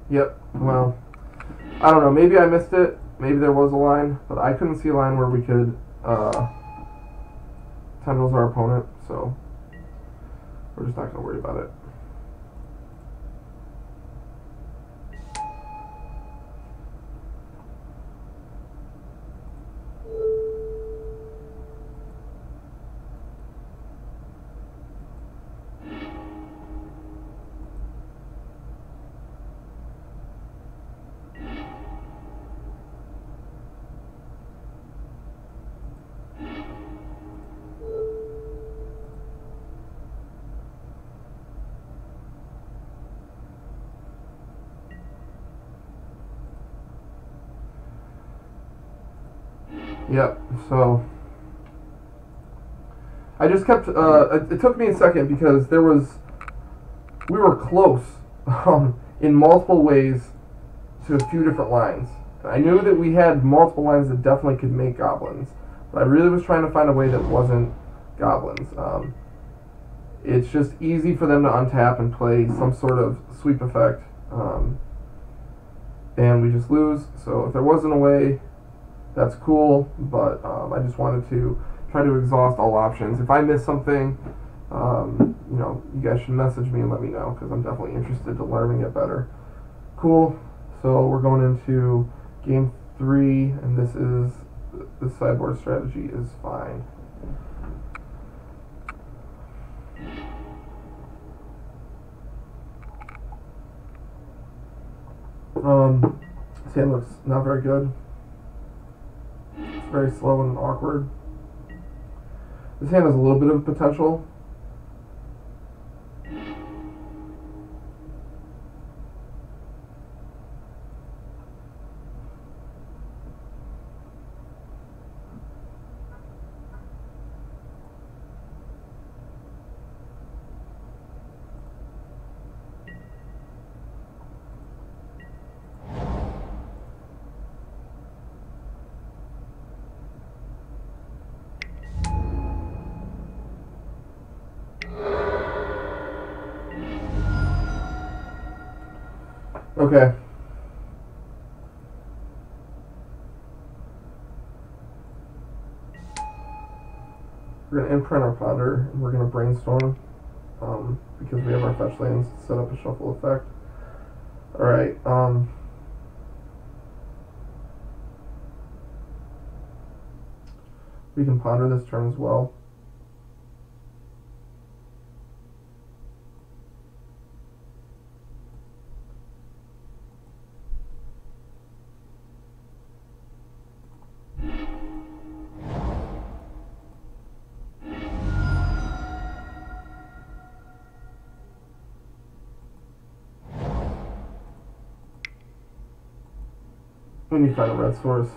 Yep, well, I don't know, maybe I missed it, maybe there was a line, but I couldn't see a line where we could tendrils our opponent, so we're just not going to worry about it. Yep, so I just kept, it took me a second because we were close in multiple ways to a few different lines. I knew that we had multiple lines that definitely could make goblins, but I really was trying to find a way that wasn't goblins. It's just easy for them to untap and play some sort of sweep effect, and we just lose. So if there wasn't a way, that's cool, but I just wanted to try to exhaust all options. If I miss something, you know, you guys should message me and let me know, because I'm definitely interested to learning it better. Cool. So we're going into game 3, and this sideboard strategy is fine. This hand looks not very good. It's very slow and awkward. This hand has a little bit of potential. Okay. We're going to imprint our ponder, and we're going to brainstorm, because we have our fetch lands to set up a shuffle effect. Alright, we can ponder this turn as well. We need to find a red source.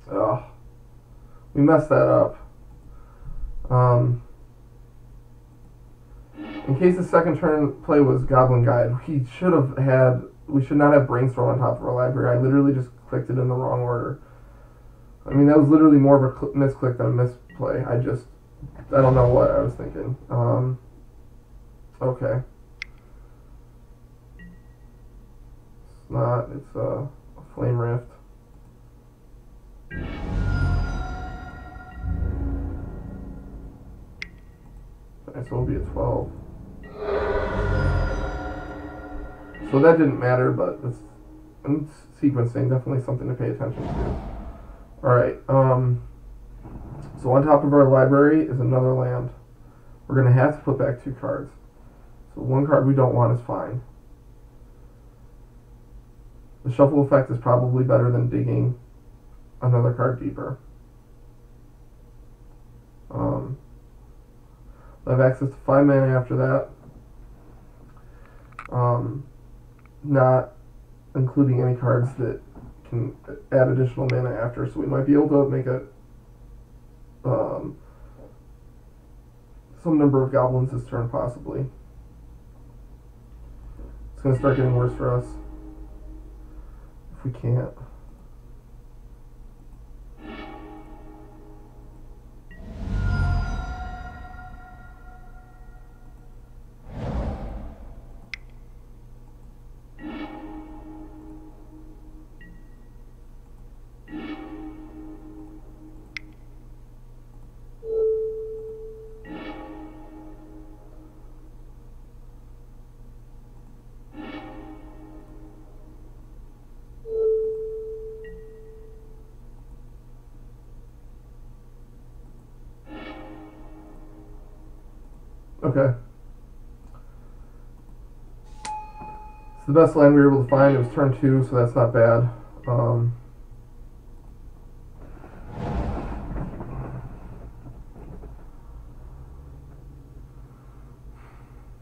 Ugh. We messed that up. In case the second turn play was Goblin Guide, we should not have Brainstorm on top of our library. I literally just clicked it in the wrong order. I mean, that was literally more of a misclick than a misplay. I don't know what I was thinking. Okay. It's not, it's a Flame Rift. Okay, so it'll be a 12. So that didn't matter, but it's sequencing, definitely something to pay attention to. Alright, so on top of our library is another land. We're going to have to put back 2 cards. So one card we don't want is fine. The shuffle effect is probably better than digging another card deeper. I have access to 5 mana after that. Not including any cards that can add additional mana after, so we might be able to make some number of goblins this turn, possibly. It's going to start getting worse for us if we can't. Okay. It's the best land we were able to find. It was turn 2, so that's not bad.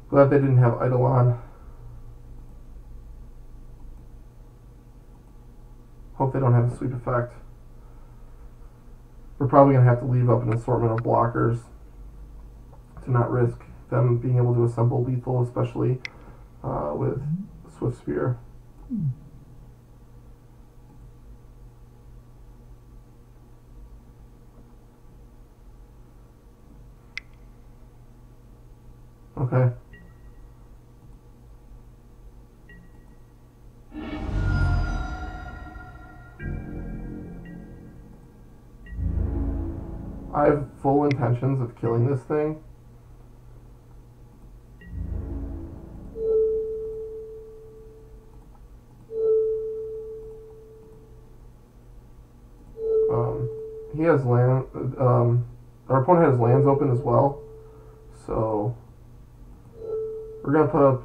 Glad they didn't have Eidolon. Hope they don't have a sweep effect. We're probably going to have to leave up an assortment of blockers to not risk them being able to assemble lethal, especially with Swift Spear. Okay. I have full intentions of killing this thing. He has land. Our opponent has lands open as well, so we're gonna put up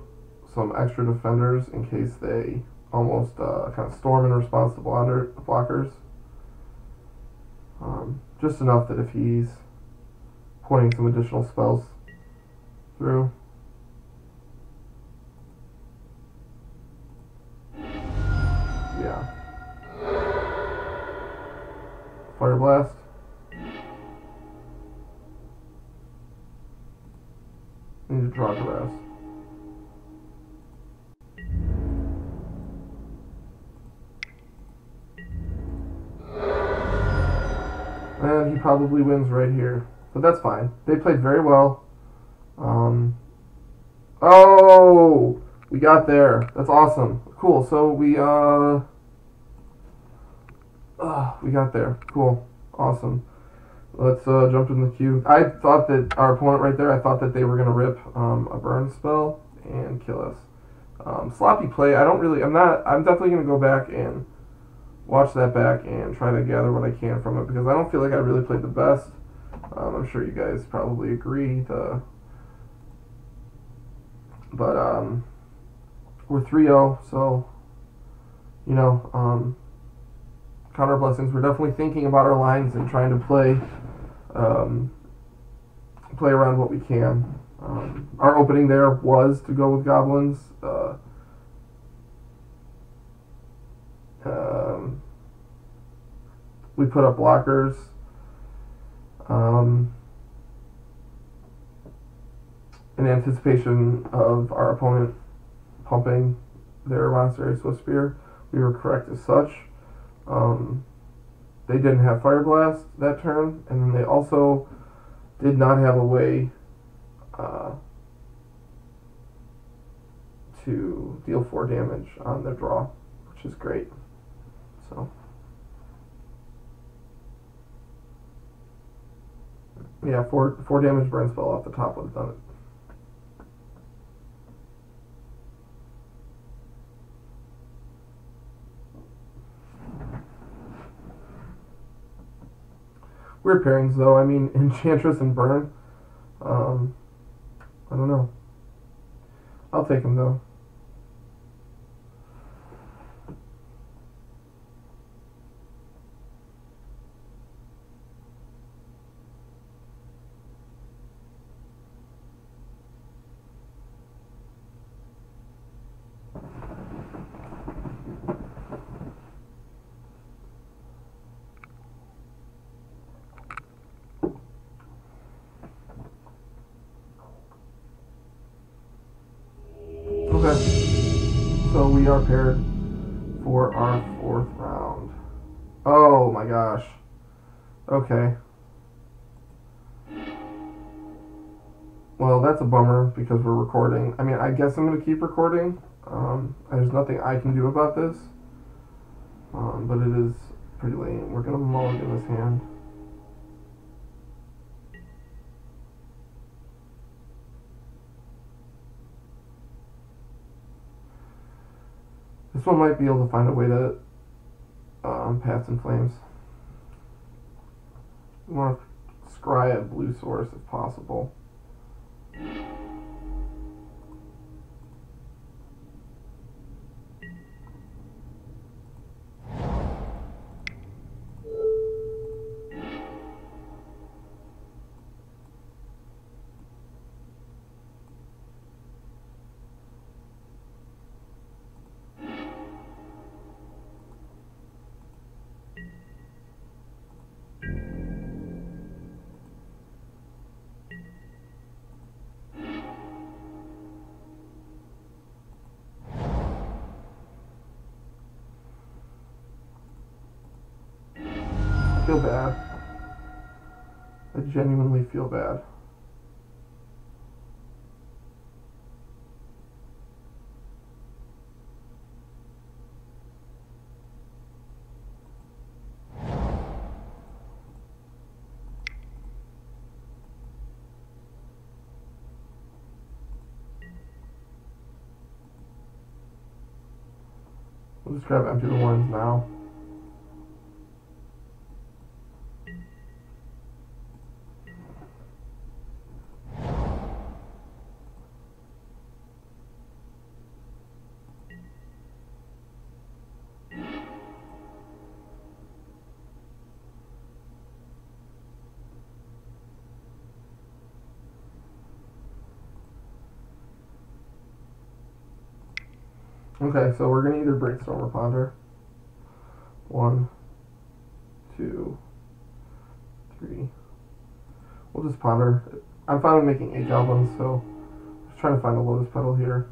some extra defenders in case they almost kind of storm in response to blockers. Just enough that if he's pointing some additional spells through. Yeah. Fire Blast. Need to draw Duress. And he probably wins right here. But that's fine. They played very well. Oh! We got there. That's awesome. Cool. So we got there. Cool. Awesome. Let's jump in the queue. I thought that our opponent right there, I thought that they were going to rip a burn spell and kill us. Sloppy play. I'm definitely going to go back and watch that back and try to gather what I can from it, because I don't feel like I really played the best. I'm sure you guys probably agree. But we're 3-0, so, you know, counter blessings. We're definitely thinking about our lines and trying to play around what we can. Our opening there was to go with goblins. We put up blockers. In anticipation of our opponent pumping their Monastery Swift Spear. We were correct as such. They didn't have Fire Blast that turn, and then they also did not have a way to deal 4 damage on their draw, which is great. So, yeah, 4 damage burn spell off the top would have done it. Weird pairings, though. I mean, Enchantress and Burn. I don't know. I'll take him, though. Okay, so we are paired for our 4th round. Oh my gosh. Okay. Well, that's a bummer because we're recording. I mean, I guess I'm going to keep recording. There's nothing I can do about this. But it is pretty lame. We're going to mulligan this hand. This one might be able to find a way to pass in flames. We want to scry a blue source if possible. I feel bad. I genuinely feel bad. We'll just grab empty the ones now. Okay, so we're going to either brainstorm or ponder. 1, 2, 3. We'll just ponder. I'm fine with making 8 goblins, so just trying to find a lotus petal here.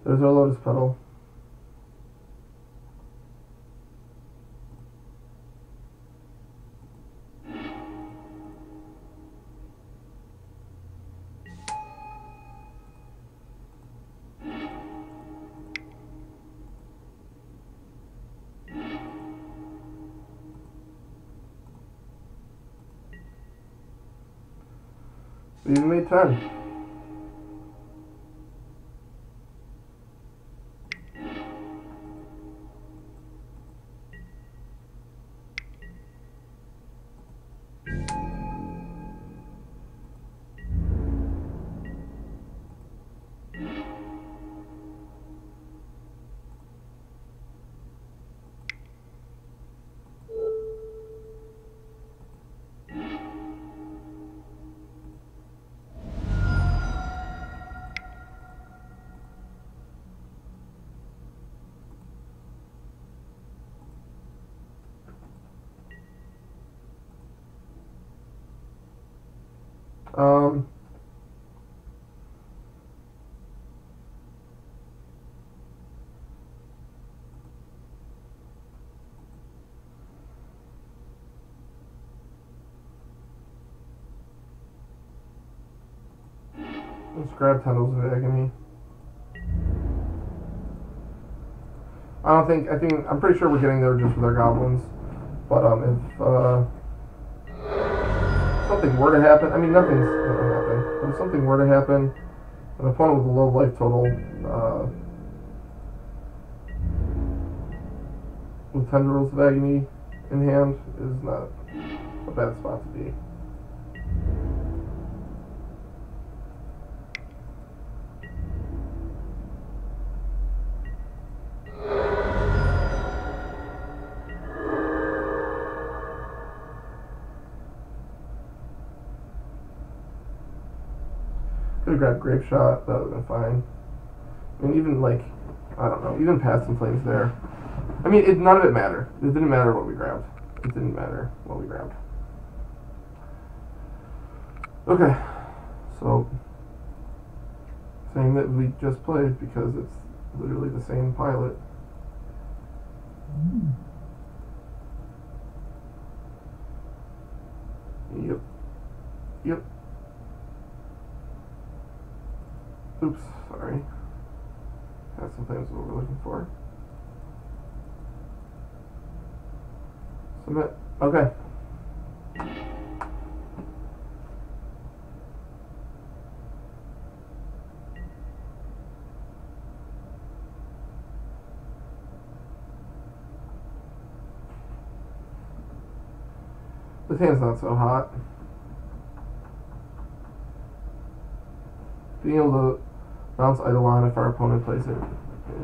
There's our lotus petal. We even made 10. Um, let's grab Tendrils of Agony. I'm pretty sure we're getting there just with our goblins. But if something were to happen, I mean nothing's gonna happen. But if something were to happen, an opponent with a low life total, with Tendrils of Agony in hand is not a bad spot to be. Could have grabbed Grape Shot, that would have been fine. I mean, even like, I don't know, even Past in Flames there. I mean, none of it mattered. It didn't matter what we grabbed. It didn't matter what we grabbed. Okay, so saying that we just played because it's literally the same pilot. Yep. Yep. Oops, sorry. That's sometimes what we're looking for. Submit. Okay. This hand's not so hot. Being able to bounce Eidolon if our opponent plays it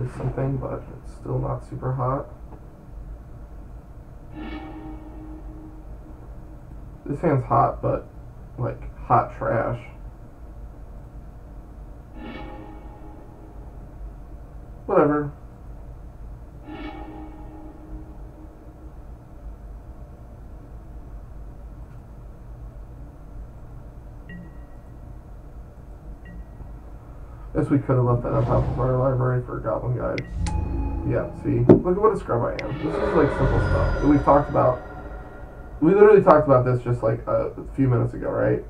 is something, but it's still not super hot. This hand's hot, but like hot trash. Whatever. Guess we could have left that on top of our library for a Goblin Guide. Yeah, see? Look at what a scrub I am. This is like simple stuff that we've talked about. We literally talked about this just like a few minutes ago, right?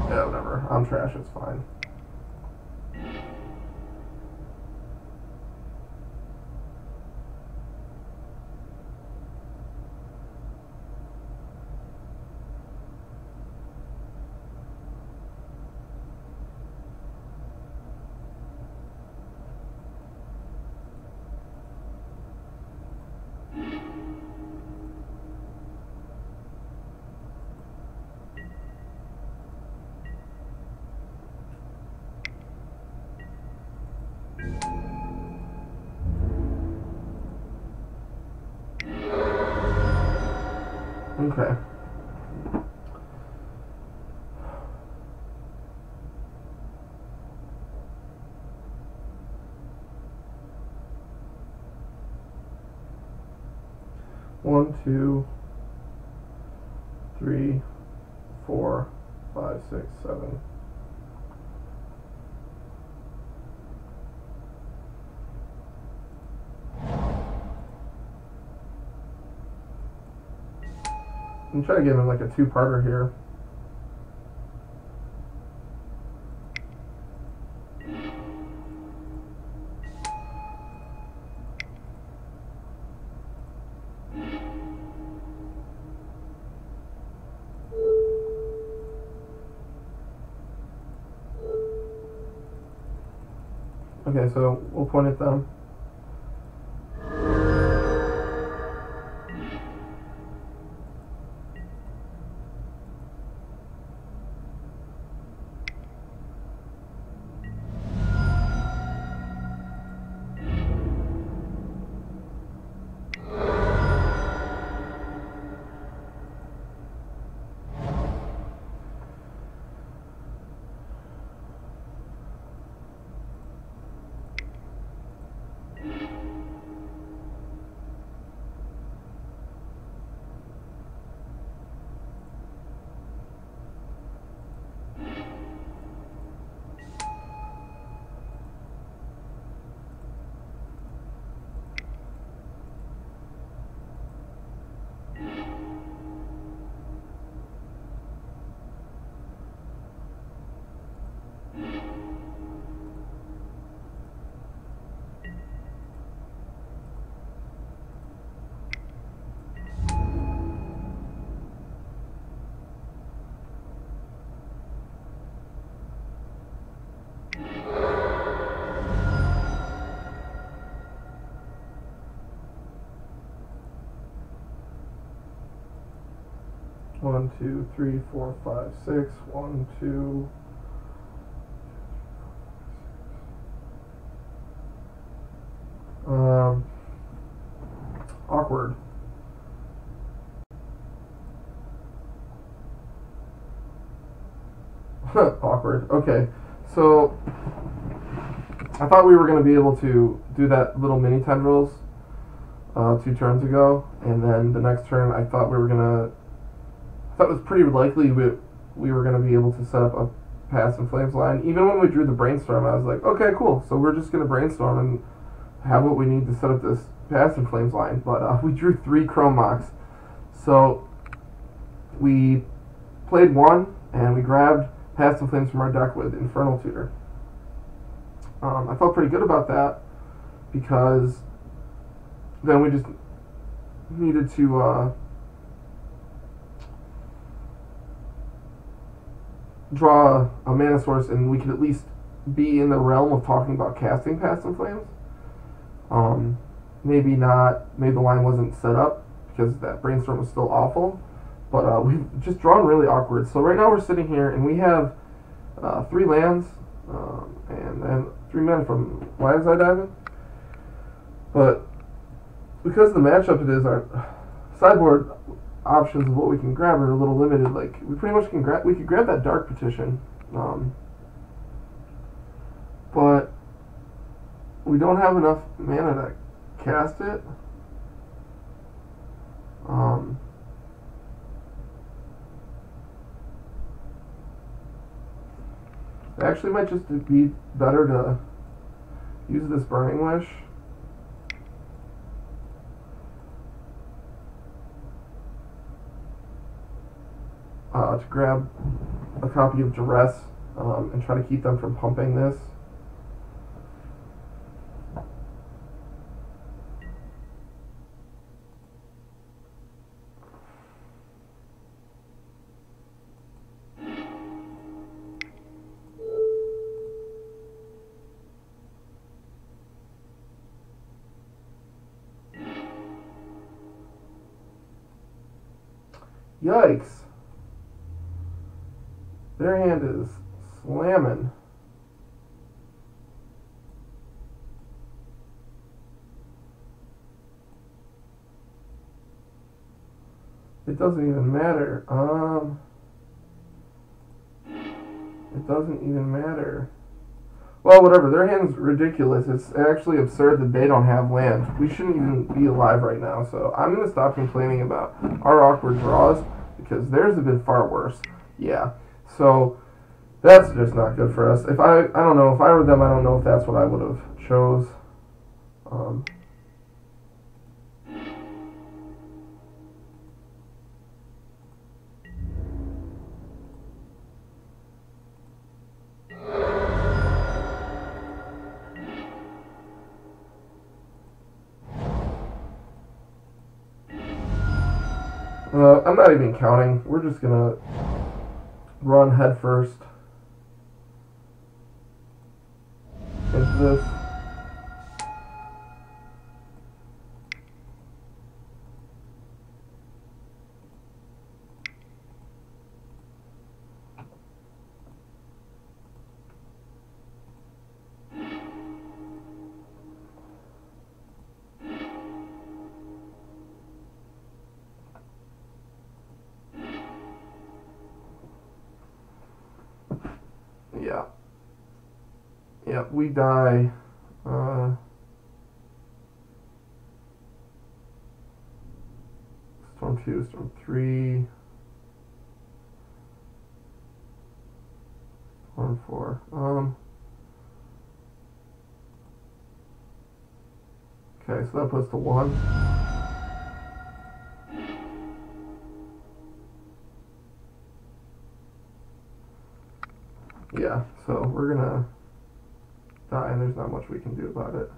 Yeah, whatever. I'm trash, it's fine. Okay. One, two, three, 4, 5, 6, 7. I'm trying to get him like a two-parter here. Okay, so we'll point at them. 1, 2, 3, 4, 5, 6. 1, 2. Awkward. Awkward. Okay, so I thought we were going to be able to do that little mini tendrils 2 turns ago, and then the next turn I thought we were going to. I thought it was pretty likely we were going to be able to set up a Paths and Flames line. Even when we drew the brainstorm, I was like, okay, cool. So we're just going to brainstorm and have what we need to set up this Paths and Flames line. But we drew 3 Chrome Mox. So we played 1, and we grabbed Paths and Flames from our deck with Infernal Tutor. I felt pretty good about that because then we just needed to draw a mana source, and we could at least be in the realm of talking about casting Paths and Flames. Maybe the line wasn't set up because that brainstorm was still awful, but we've just drawn really awkward. So right now we're sitting here and we have 3 lands and then 3 mana from Lion's Eye Diamond. But because of the matchup it is, our sideboard options of what we can grab are a little limited. Like we pretty much can grab, we could grab that Dark Petition, but we don't have enough mana to cast it. It actually might just be better to use this Burning Wish. To grab a copy of Duress and try to keep them from pumping this. Yikes. Their hand is slamming. It doesn't even matter. It doesn't even matter. Well, whatever. Their hand's ridiculous. It's actually absurd that they don't have land. We shouldn't even be alive right now. So I'm going to stop complaining about our awkward draws because theirs have been far worse. Yeah. So that's just not good for us. If I don't know, if I were them, I don't know if that's what I would have chose. I'm not even counting. We're just gonna run head first into this. Yeah. Yeah, we die. Storm 2, Storm 3. Storm 4. Okay, so that puts to 1. Yeah, so we're gonna die, and there's not much we can do about it.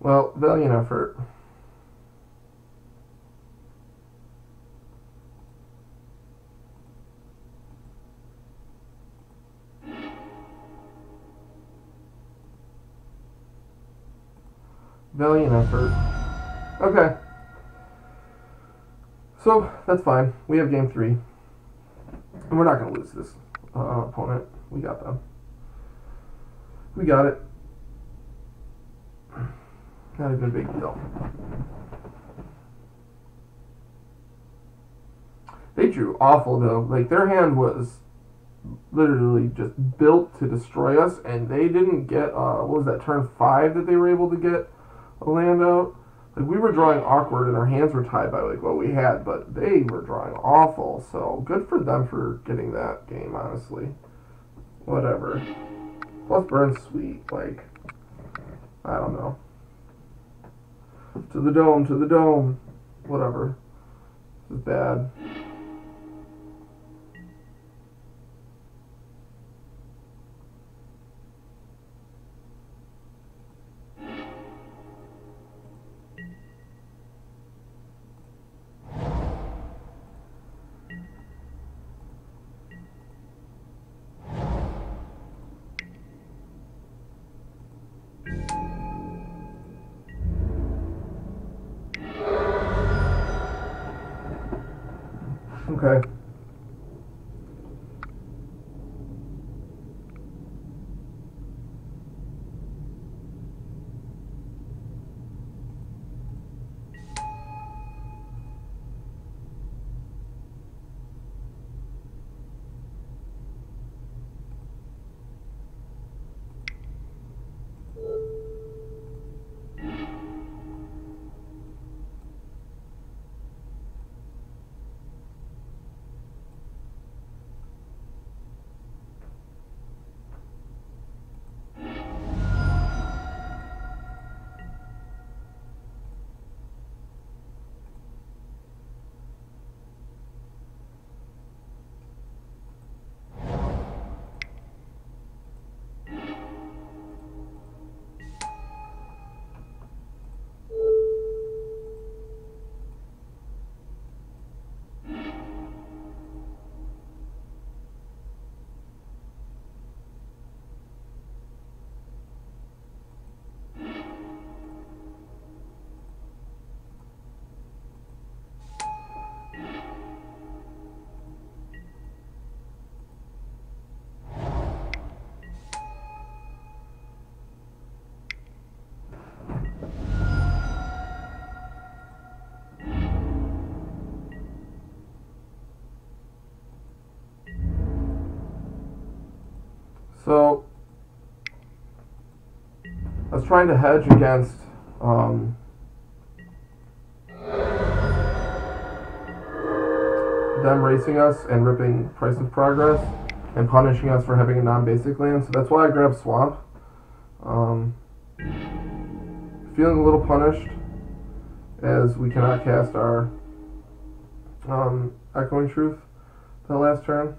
Well, valiant effort. Valiant effort. Okay. So, that's fine. We have game 3. And we're not going to lose this opponent. We got them. We got it. Not even a big deal. They drew awful, though. Like, their hand was literally just built to destroy us, and they didn't get, what was that, turn 5 that they were able to get a land out? Like, we were drawing awkward, and our hands were tied by, like, what we had, but they were drawing awful, so good for them for getting that game, honestly. Whatever. Plus Burn's sweet, like, I don't know. To the dome, to the dome. Whatever. This is bad. Okay. So, I was trying to hedge against them racing us and ripping Price of Progress and punishing us for having a non-basic land. So that's why I grabbed Swamp. Feeling a little punished as we cannot cast our Echoing Truth the last turn.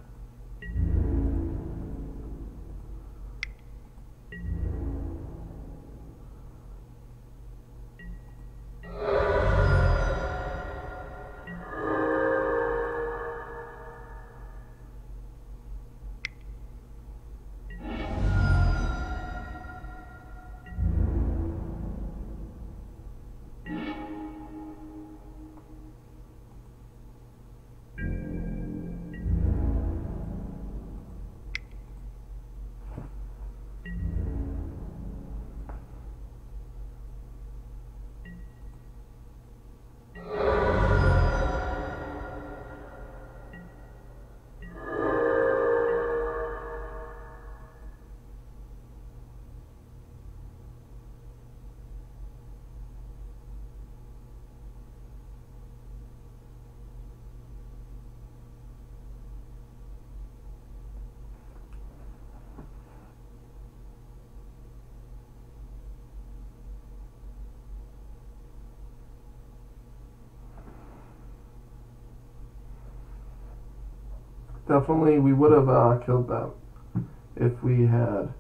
Definitely, we would have killed them if we had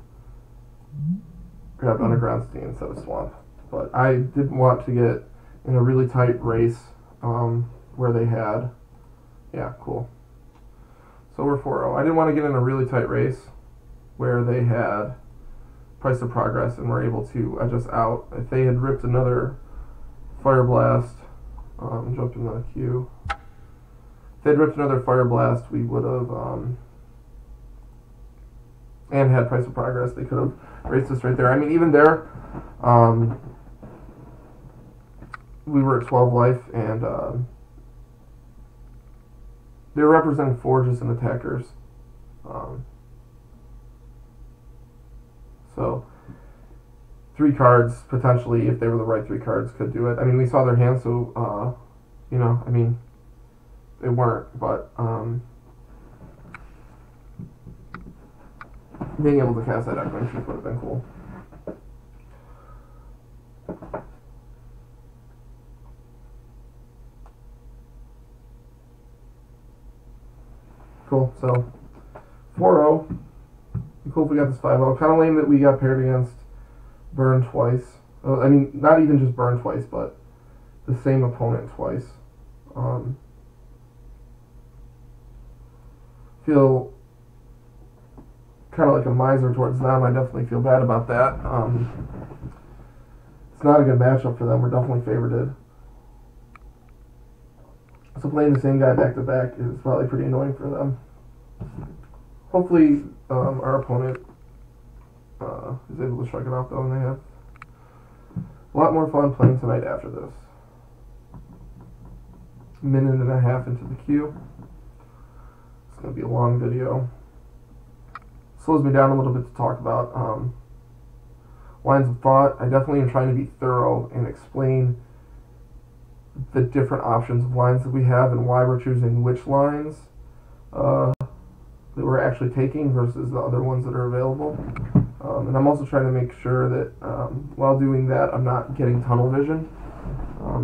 grabbed Underground Steam instead of Swamp. but I didn't want to get in a really tight race where they had, yeah, cool. So we're 4-0. I didn't want to get in a really tight race where they had price of progress and were able to adjust out. If they had ripped another Fire Blast, jumped in the queue. If they'd ripped another Fire Blast, we would have, and had price of progress, they could have raced us right there. I mean, even there, we were at 12 life, and they were representing forges and attackers. So 3 cards, potentially, if they were the right 3 cards, could do it. I mean, we saw their hands, so, you know, I mean, they weren't, but being able to cast that Echoing Truth would have been cool. Cool, so 4-0. Cool if we got this 5-0. Kind of lame that we got paired against Burn twice. I mean, not even just Burn twice, but the same opponent twice. Feel kind of like a miser towards them. I definitely feel bad about that. It's not a good matchup for them. We're definitely favorited. So playing the same guy back to back is probably pretty annoying for them. Hopefully our opponent is able to shrug it off though, and they have a lot more fun playing tonight after this. Minute and a half into the queue. It's going to be a long video. Slows me down a little bit to talk about lines of thought. I definitely am trying to be thorough and explain the different options of lines that we have and why we're choosing which lines that we're actually taking versus the other ones that are available. And I'm also trying to make sure that while doing that, I'm not getting tunnel vision.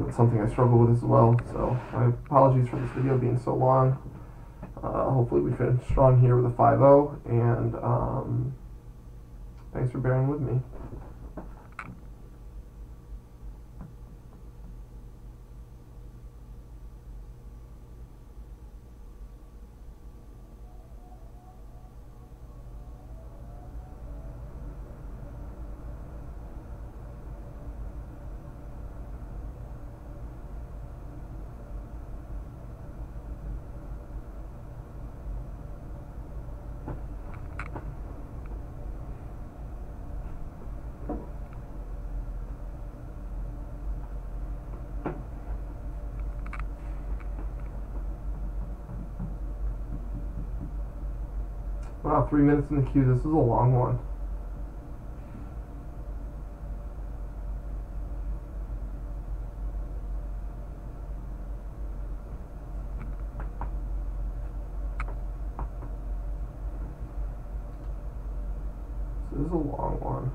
It's something I struggle with as well. So my apologies for this video being so long. Hopefully we finish strong here with a 5-0, and thanks for bearing with me. Wow, 3 minutes in the queue. This is a long one. This is a long one.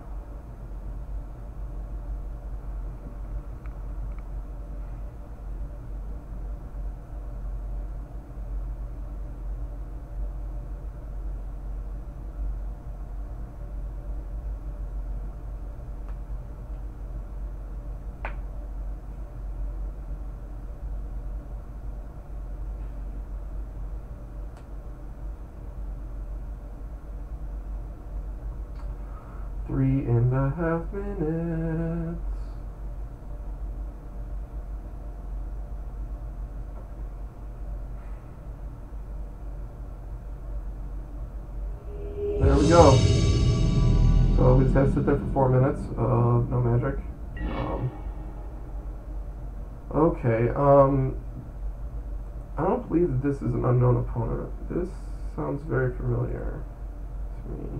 Three and a half minutes. There we go. So we just have to sit there for 4 minutes. No magic. Okay. I don't believe that this is an unknown opponent. This sounds very familiar to me.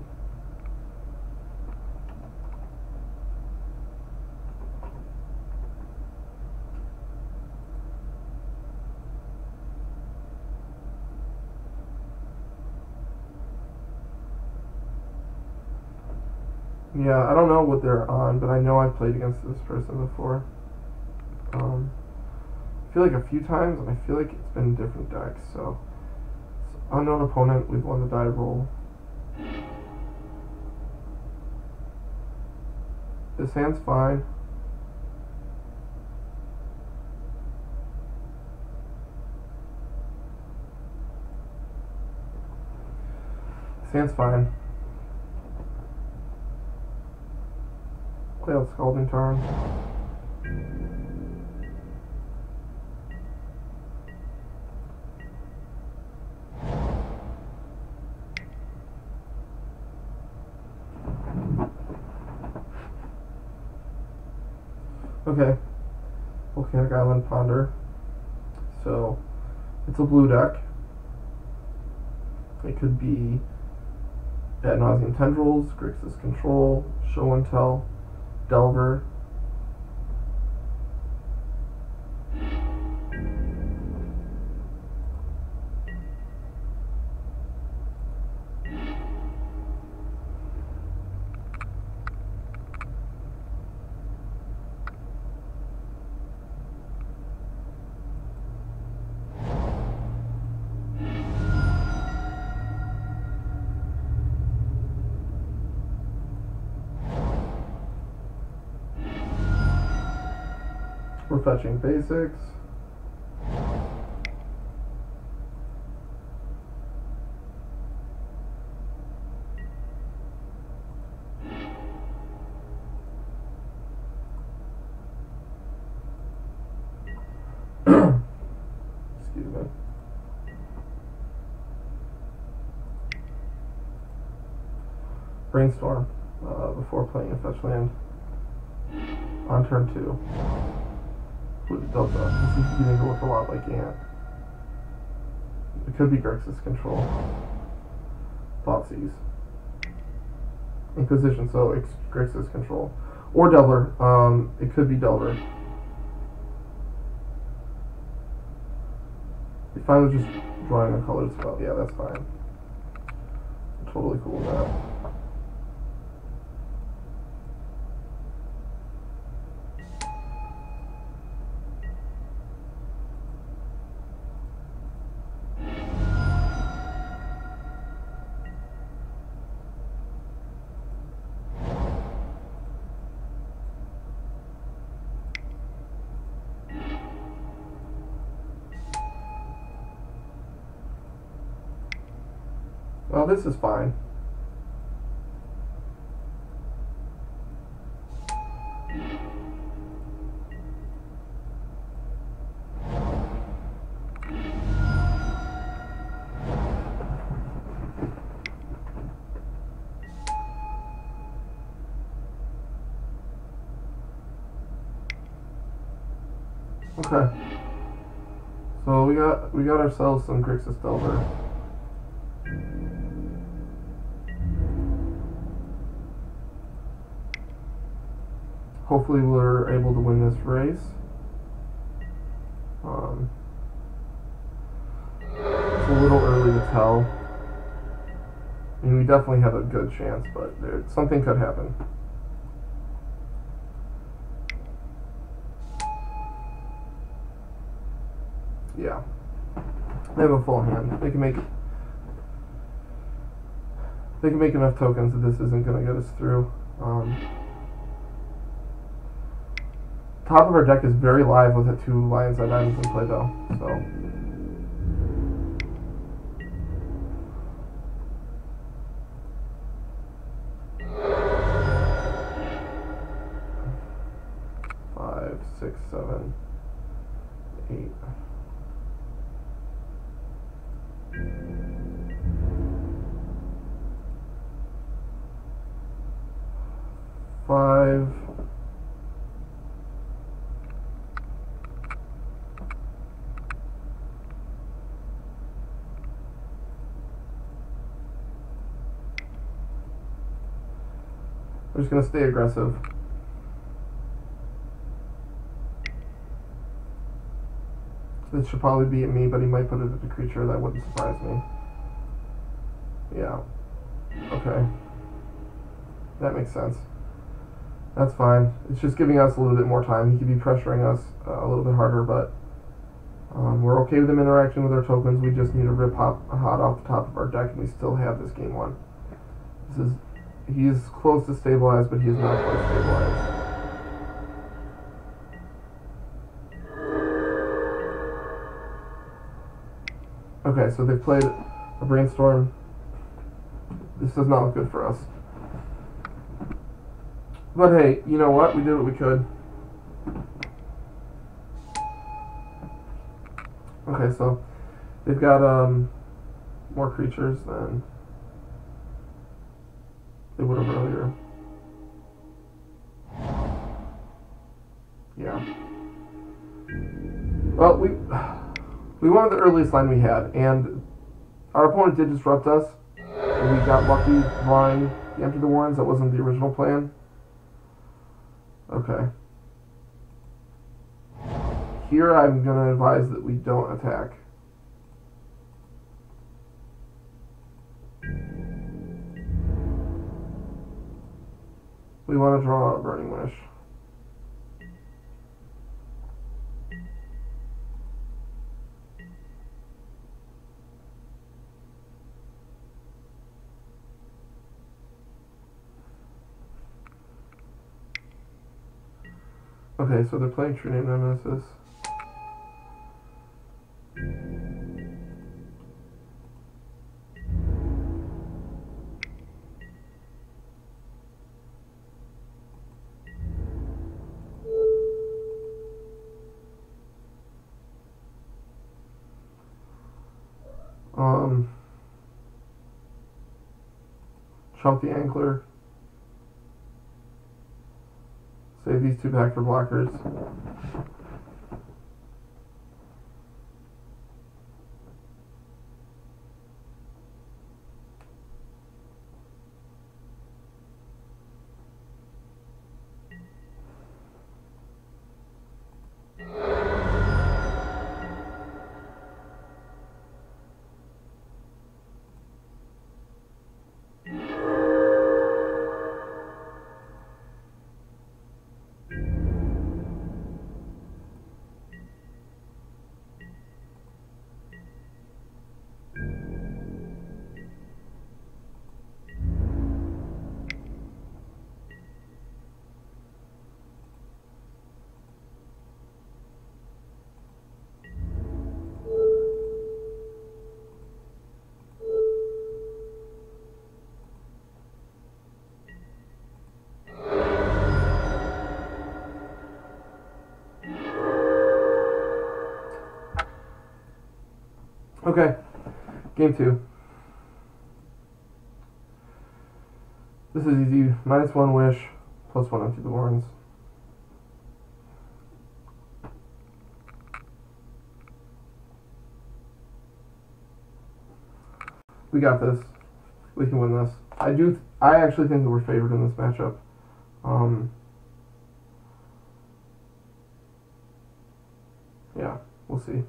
Yeah, I don't know what they're on, but I know I've played against this person before. I feel like a few times, and I feel like it's been different decks, so it's unknown opponent, we've won the die roll. This hand's fine. Stands fine. Play out Scalding Tarn. Okay. Volcanic Island Ponder. So, it's a blue deck. It could be Ad Nauseam Tendrils, Grixis Control, Show and Tell, Delver. We're fetching basics. Excuse me. Brainstorm before playing a fetch land on turn 2. With Delta. This is beginning to look a lot like Ant. It could be Grixis Control. Thoughtseize. Inquisition, so it's Grixis Control. Or Delver. It could be Delver. If I was just drawing a colored spell, yeah, that's fine. I'm totally cool with that. Well, this is fine. Okay. So we got ourselves some Grixis Delver. Hopefully we're able to win this race. It's a little early to tell. I mean, we definitely have a good chance, but something could happen. Yeah. They have a full hand. They can make enough tokens that this isn't going to get us through. Top of our deck is very live with the 2 Lion's Eye Diamonds in play though, so. Five, 6, 7, 8. Five. We're just going to stay aggressive. This should probably be at me, but he might put it at the creature. That wouldn't surprise me. Yeah. Okay. That makes sense. That's fine. It's just giving us a little bit more time. He could be pressuring us a little bit harder, but we're okay with him interacting with our tokens. We just need to rip hot off the top of our deck, and we still have this game won. He's close to stabilized, but he is not quite stabilized. Okay, so they've played a Brainstorm. This does not look good for us. But hey, you know what? We did what we could. Okay, so they've got more creatures than they would have earlier. Yeah. Well, we went with the earliest line we had, and our opponent did disrupt us. And we got lucky drawing the Empty the Warrens. That wasn't the original plan. Okay. Here I'm going to advise that we don't attack. We want to draw a Burning Wish. Okay, so they're playing True Name Nemesis. Chump the Angler. Save these two back for blockers. Okay, game 2. This is easy. -1 wish, +1 Empty the Warrens. We got this. We can win this. I actually think that we're favored in this matchup. Yeah, we'll see.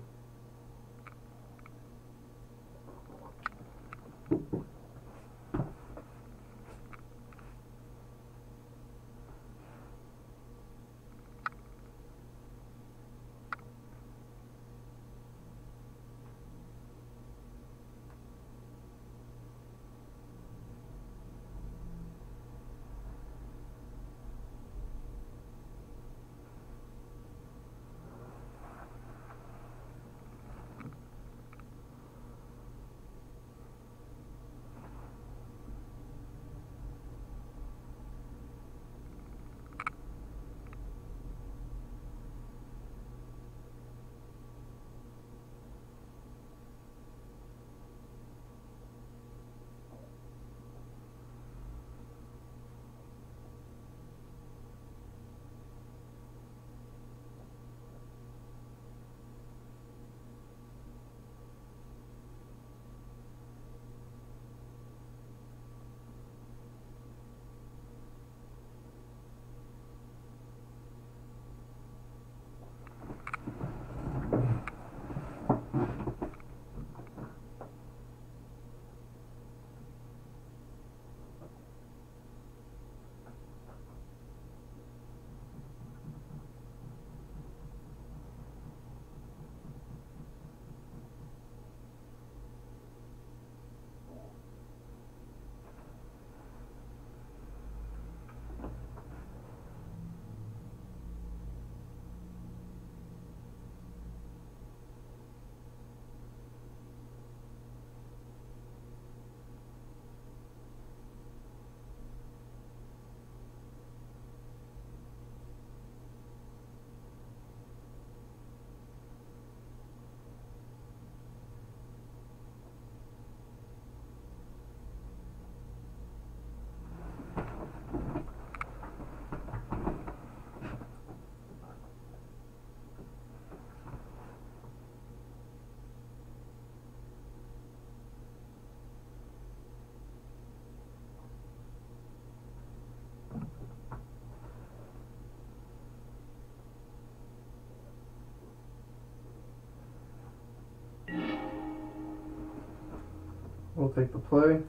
we'll take the play.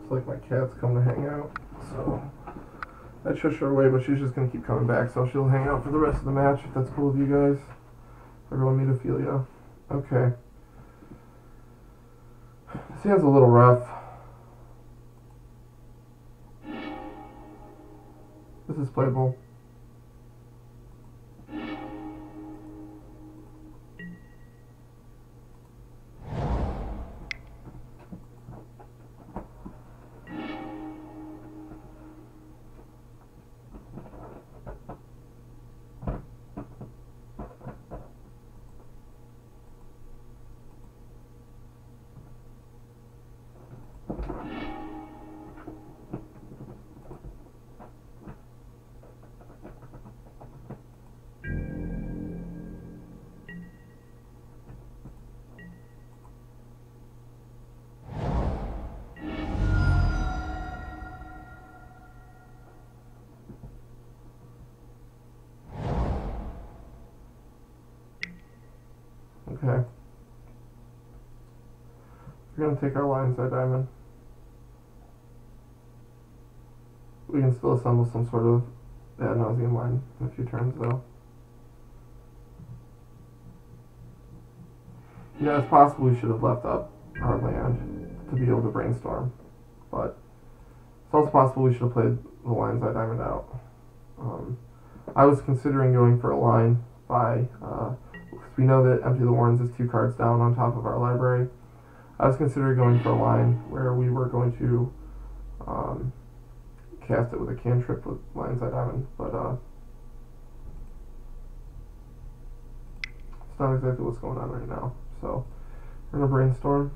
Looks like my cat's come to hang out, so I shush her away, but she's just going to keep coming back, so she'll hang out for the rest of the match, if that's cool with you guys. Everyone need to feel ya. Okay. This hand's a little rough. This is playable. Okay. We're going to take our lionside diamond. We can still assemble some sort of ad nauseam line in a few turns, though. Yeah, it's possible we should have left up our land to be able to brainstorm, but it's also possible we should have played the lionside diamond out. I was considering going for a line by, because we know that Empty the Warrens is 2 cards down on top of our library. I was considering going for a line where we were going to cast it with a cantrip with lionside diamond, but it's not exactly what's going on right now. So we're gonna brainstorm.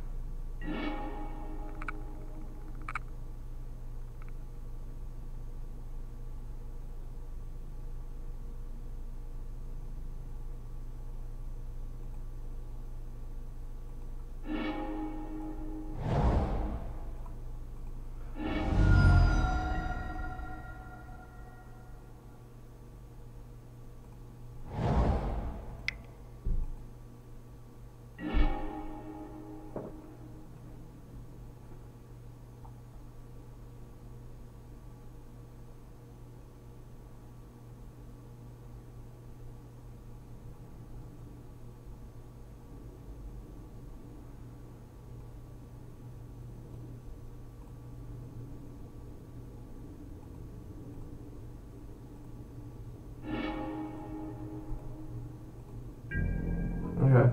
Okay.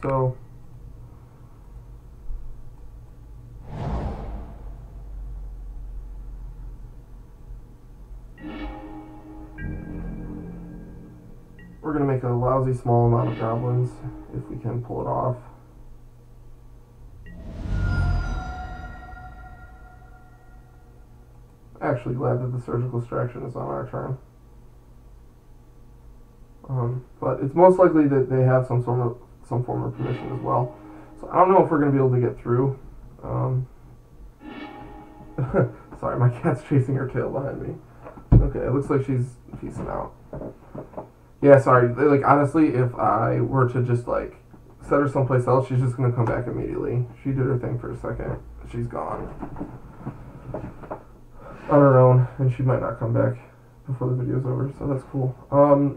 So we're gonna make a lousy small amount of goblins if we can pull it off. Actually glad that the surgical extraction is on our turn. But it's most likely that they have some form of permission as well. So I don't know if we're going to be able to get through. Sorry, my cat's chasing her tail behind me. Okay, it looks like she's peacing out. Yeah, sorry. Like, honestly, if I were to just, like, set her someplace else, she's just going to come back immediately. She did her thing for a second. She's gone. On her own, and she might not come back before the video's over, so that's cool.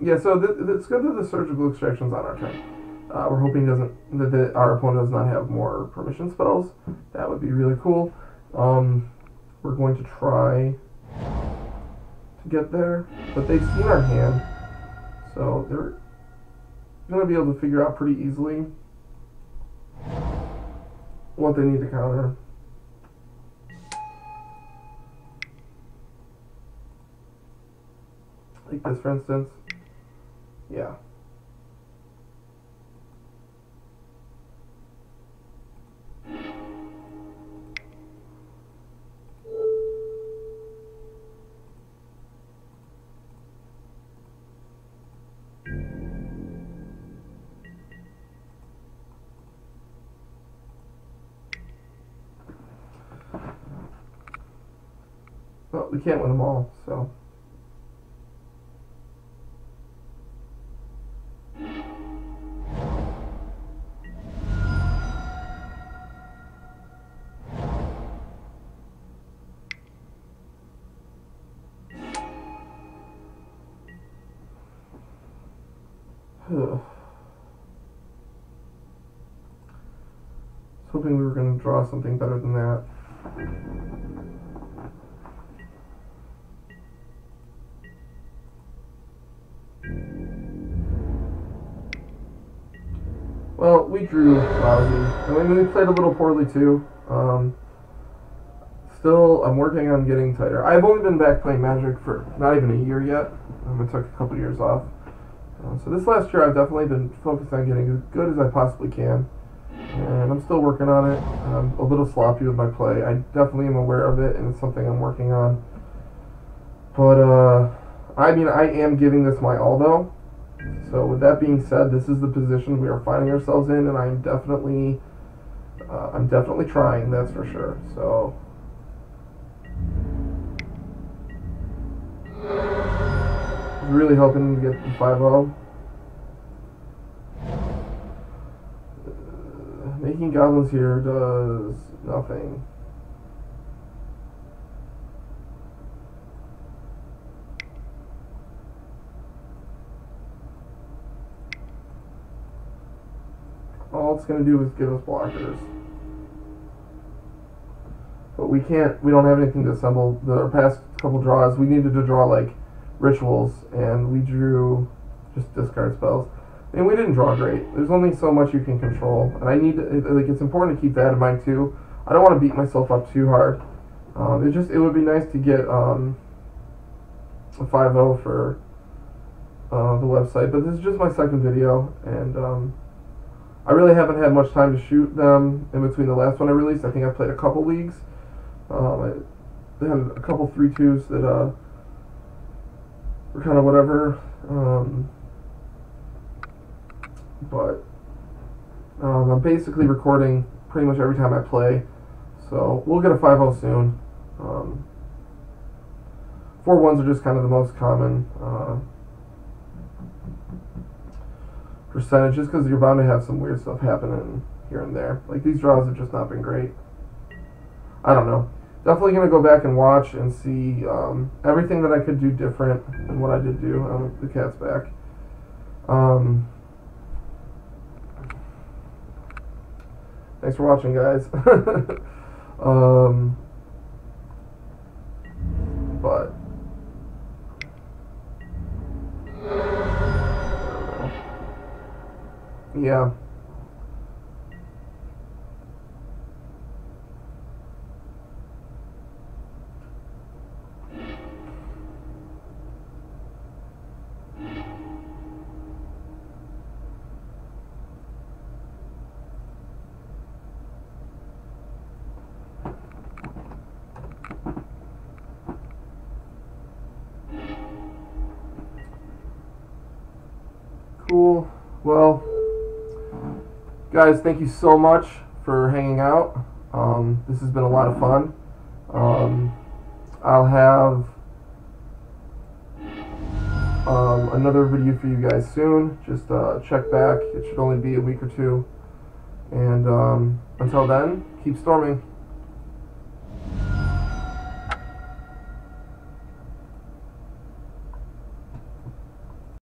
Yeah, so it's good that the surgical extraction's on our turn. We're hoping that our opponent does not have more permission spells. That would be really cool. We're going to try to get there, but they've seen our hand, so they're going to be able to figure out pretty easily what they need to counter. Like this, for instance. Yeah. Well, we can't win them all, so. was hoping we were going to draw something better than that. Well, we drew lousy. I mean, we played a little poorly too. Still, I'm working on getting tighter. I've only been back playing Magic for not even a year yet. I took a couple years off. So this last year, I've definitely been focused on getting as good as I possibly can. And I'm still working on it. I'm a little sloppy with my play. I definitely am aware of it, and it's something I'm working on. But, I mean, I am giving this my all, though. So with that being said, this is the position we are finding ourselves in, and I'm definitely trying, that's for sure. So I was really hoping to get the 5-0. Making goblins here does nothing. All it's going to do is give us blockers. But we don't have anything to assemble. The past couple draws, we needed to draw like rituals, and we drew just discard spells. And we didn't draw great. There's only so much you can control. And I need to, like, it's important to keep that in mind too. I don't want to beat myself up too hard. It would be nice to get a 5-0 for the website, but this is just my second video, and I really haven't had much time to shoot them in between the last one I released. I think I played a couple leagues. I had a couple 3-2s that were kind of whatever. But I'm basically recording pretty much every time I play. So we'll get a 5-0 soon. 4-1s are just kind of the most common percentage, just because you're bound to have some weird stuff happening here and there. Like, these draws have just not been great. I don't know. Definitely going to go back and watch and see everything that I could do different than what I did do. The cat's back. Thanks for watching, guys. But yeah. Cool. Well, guys, thank you so much for hanging out. This has been a lot of fun. I'll have another video for you guys soon. Just check back. It should only be a week or two. And until then, keep storming.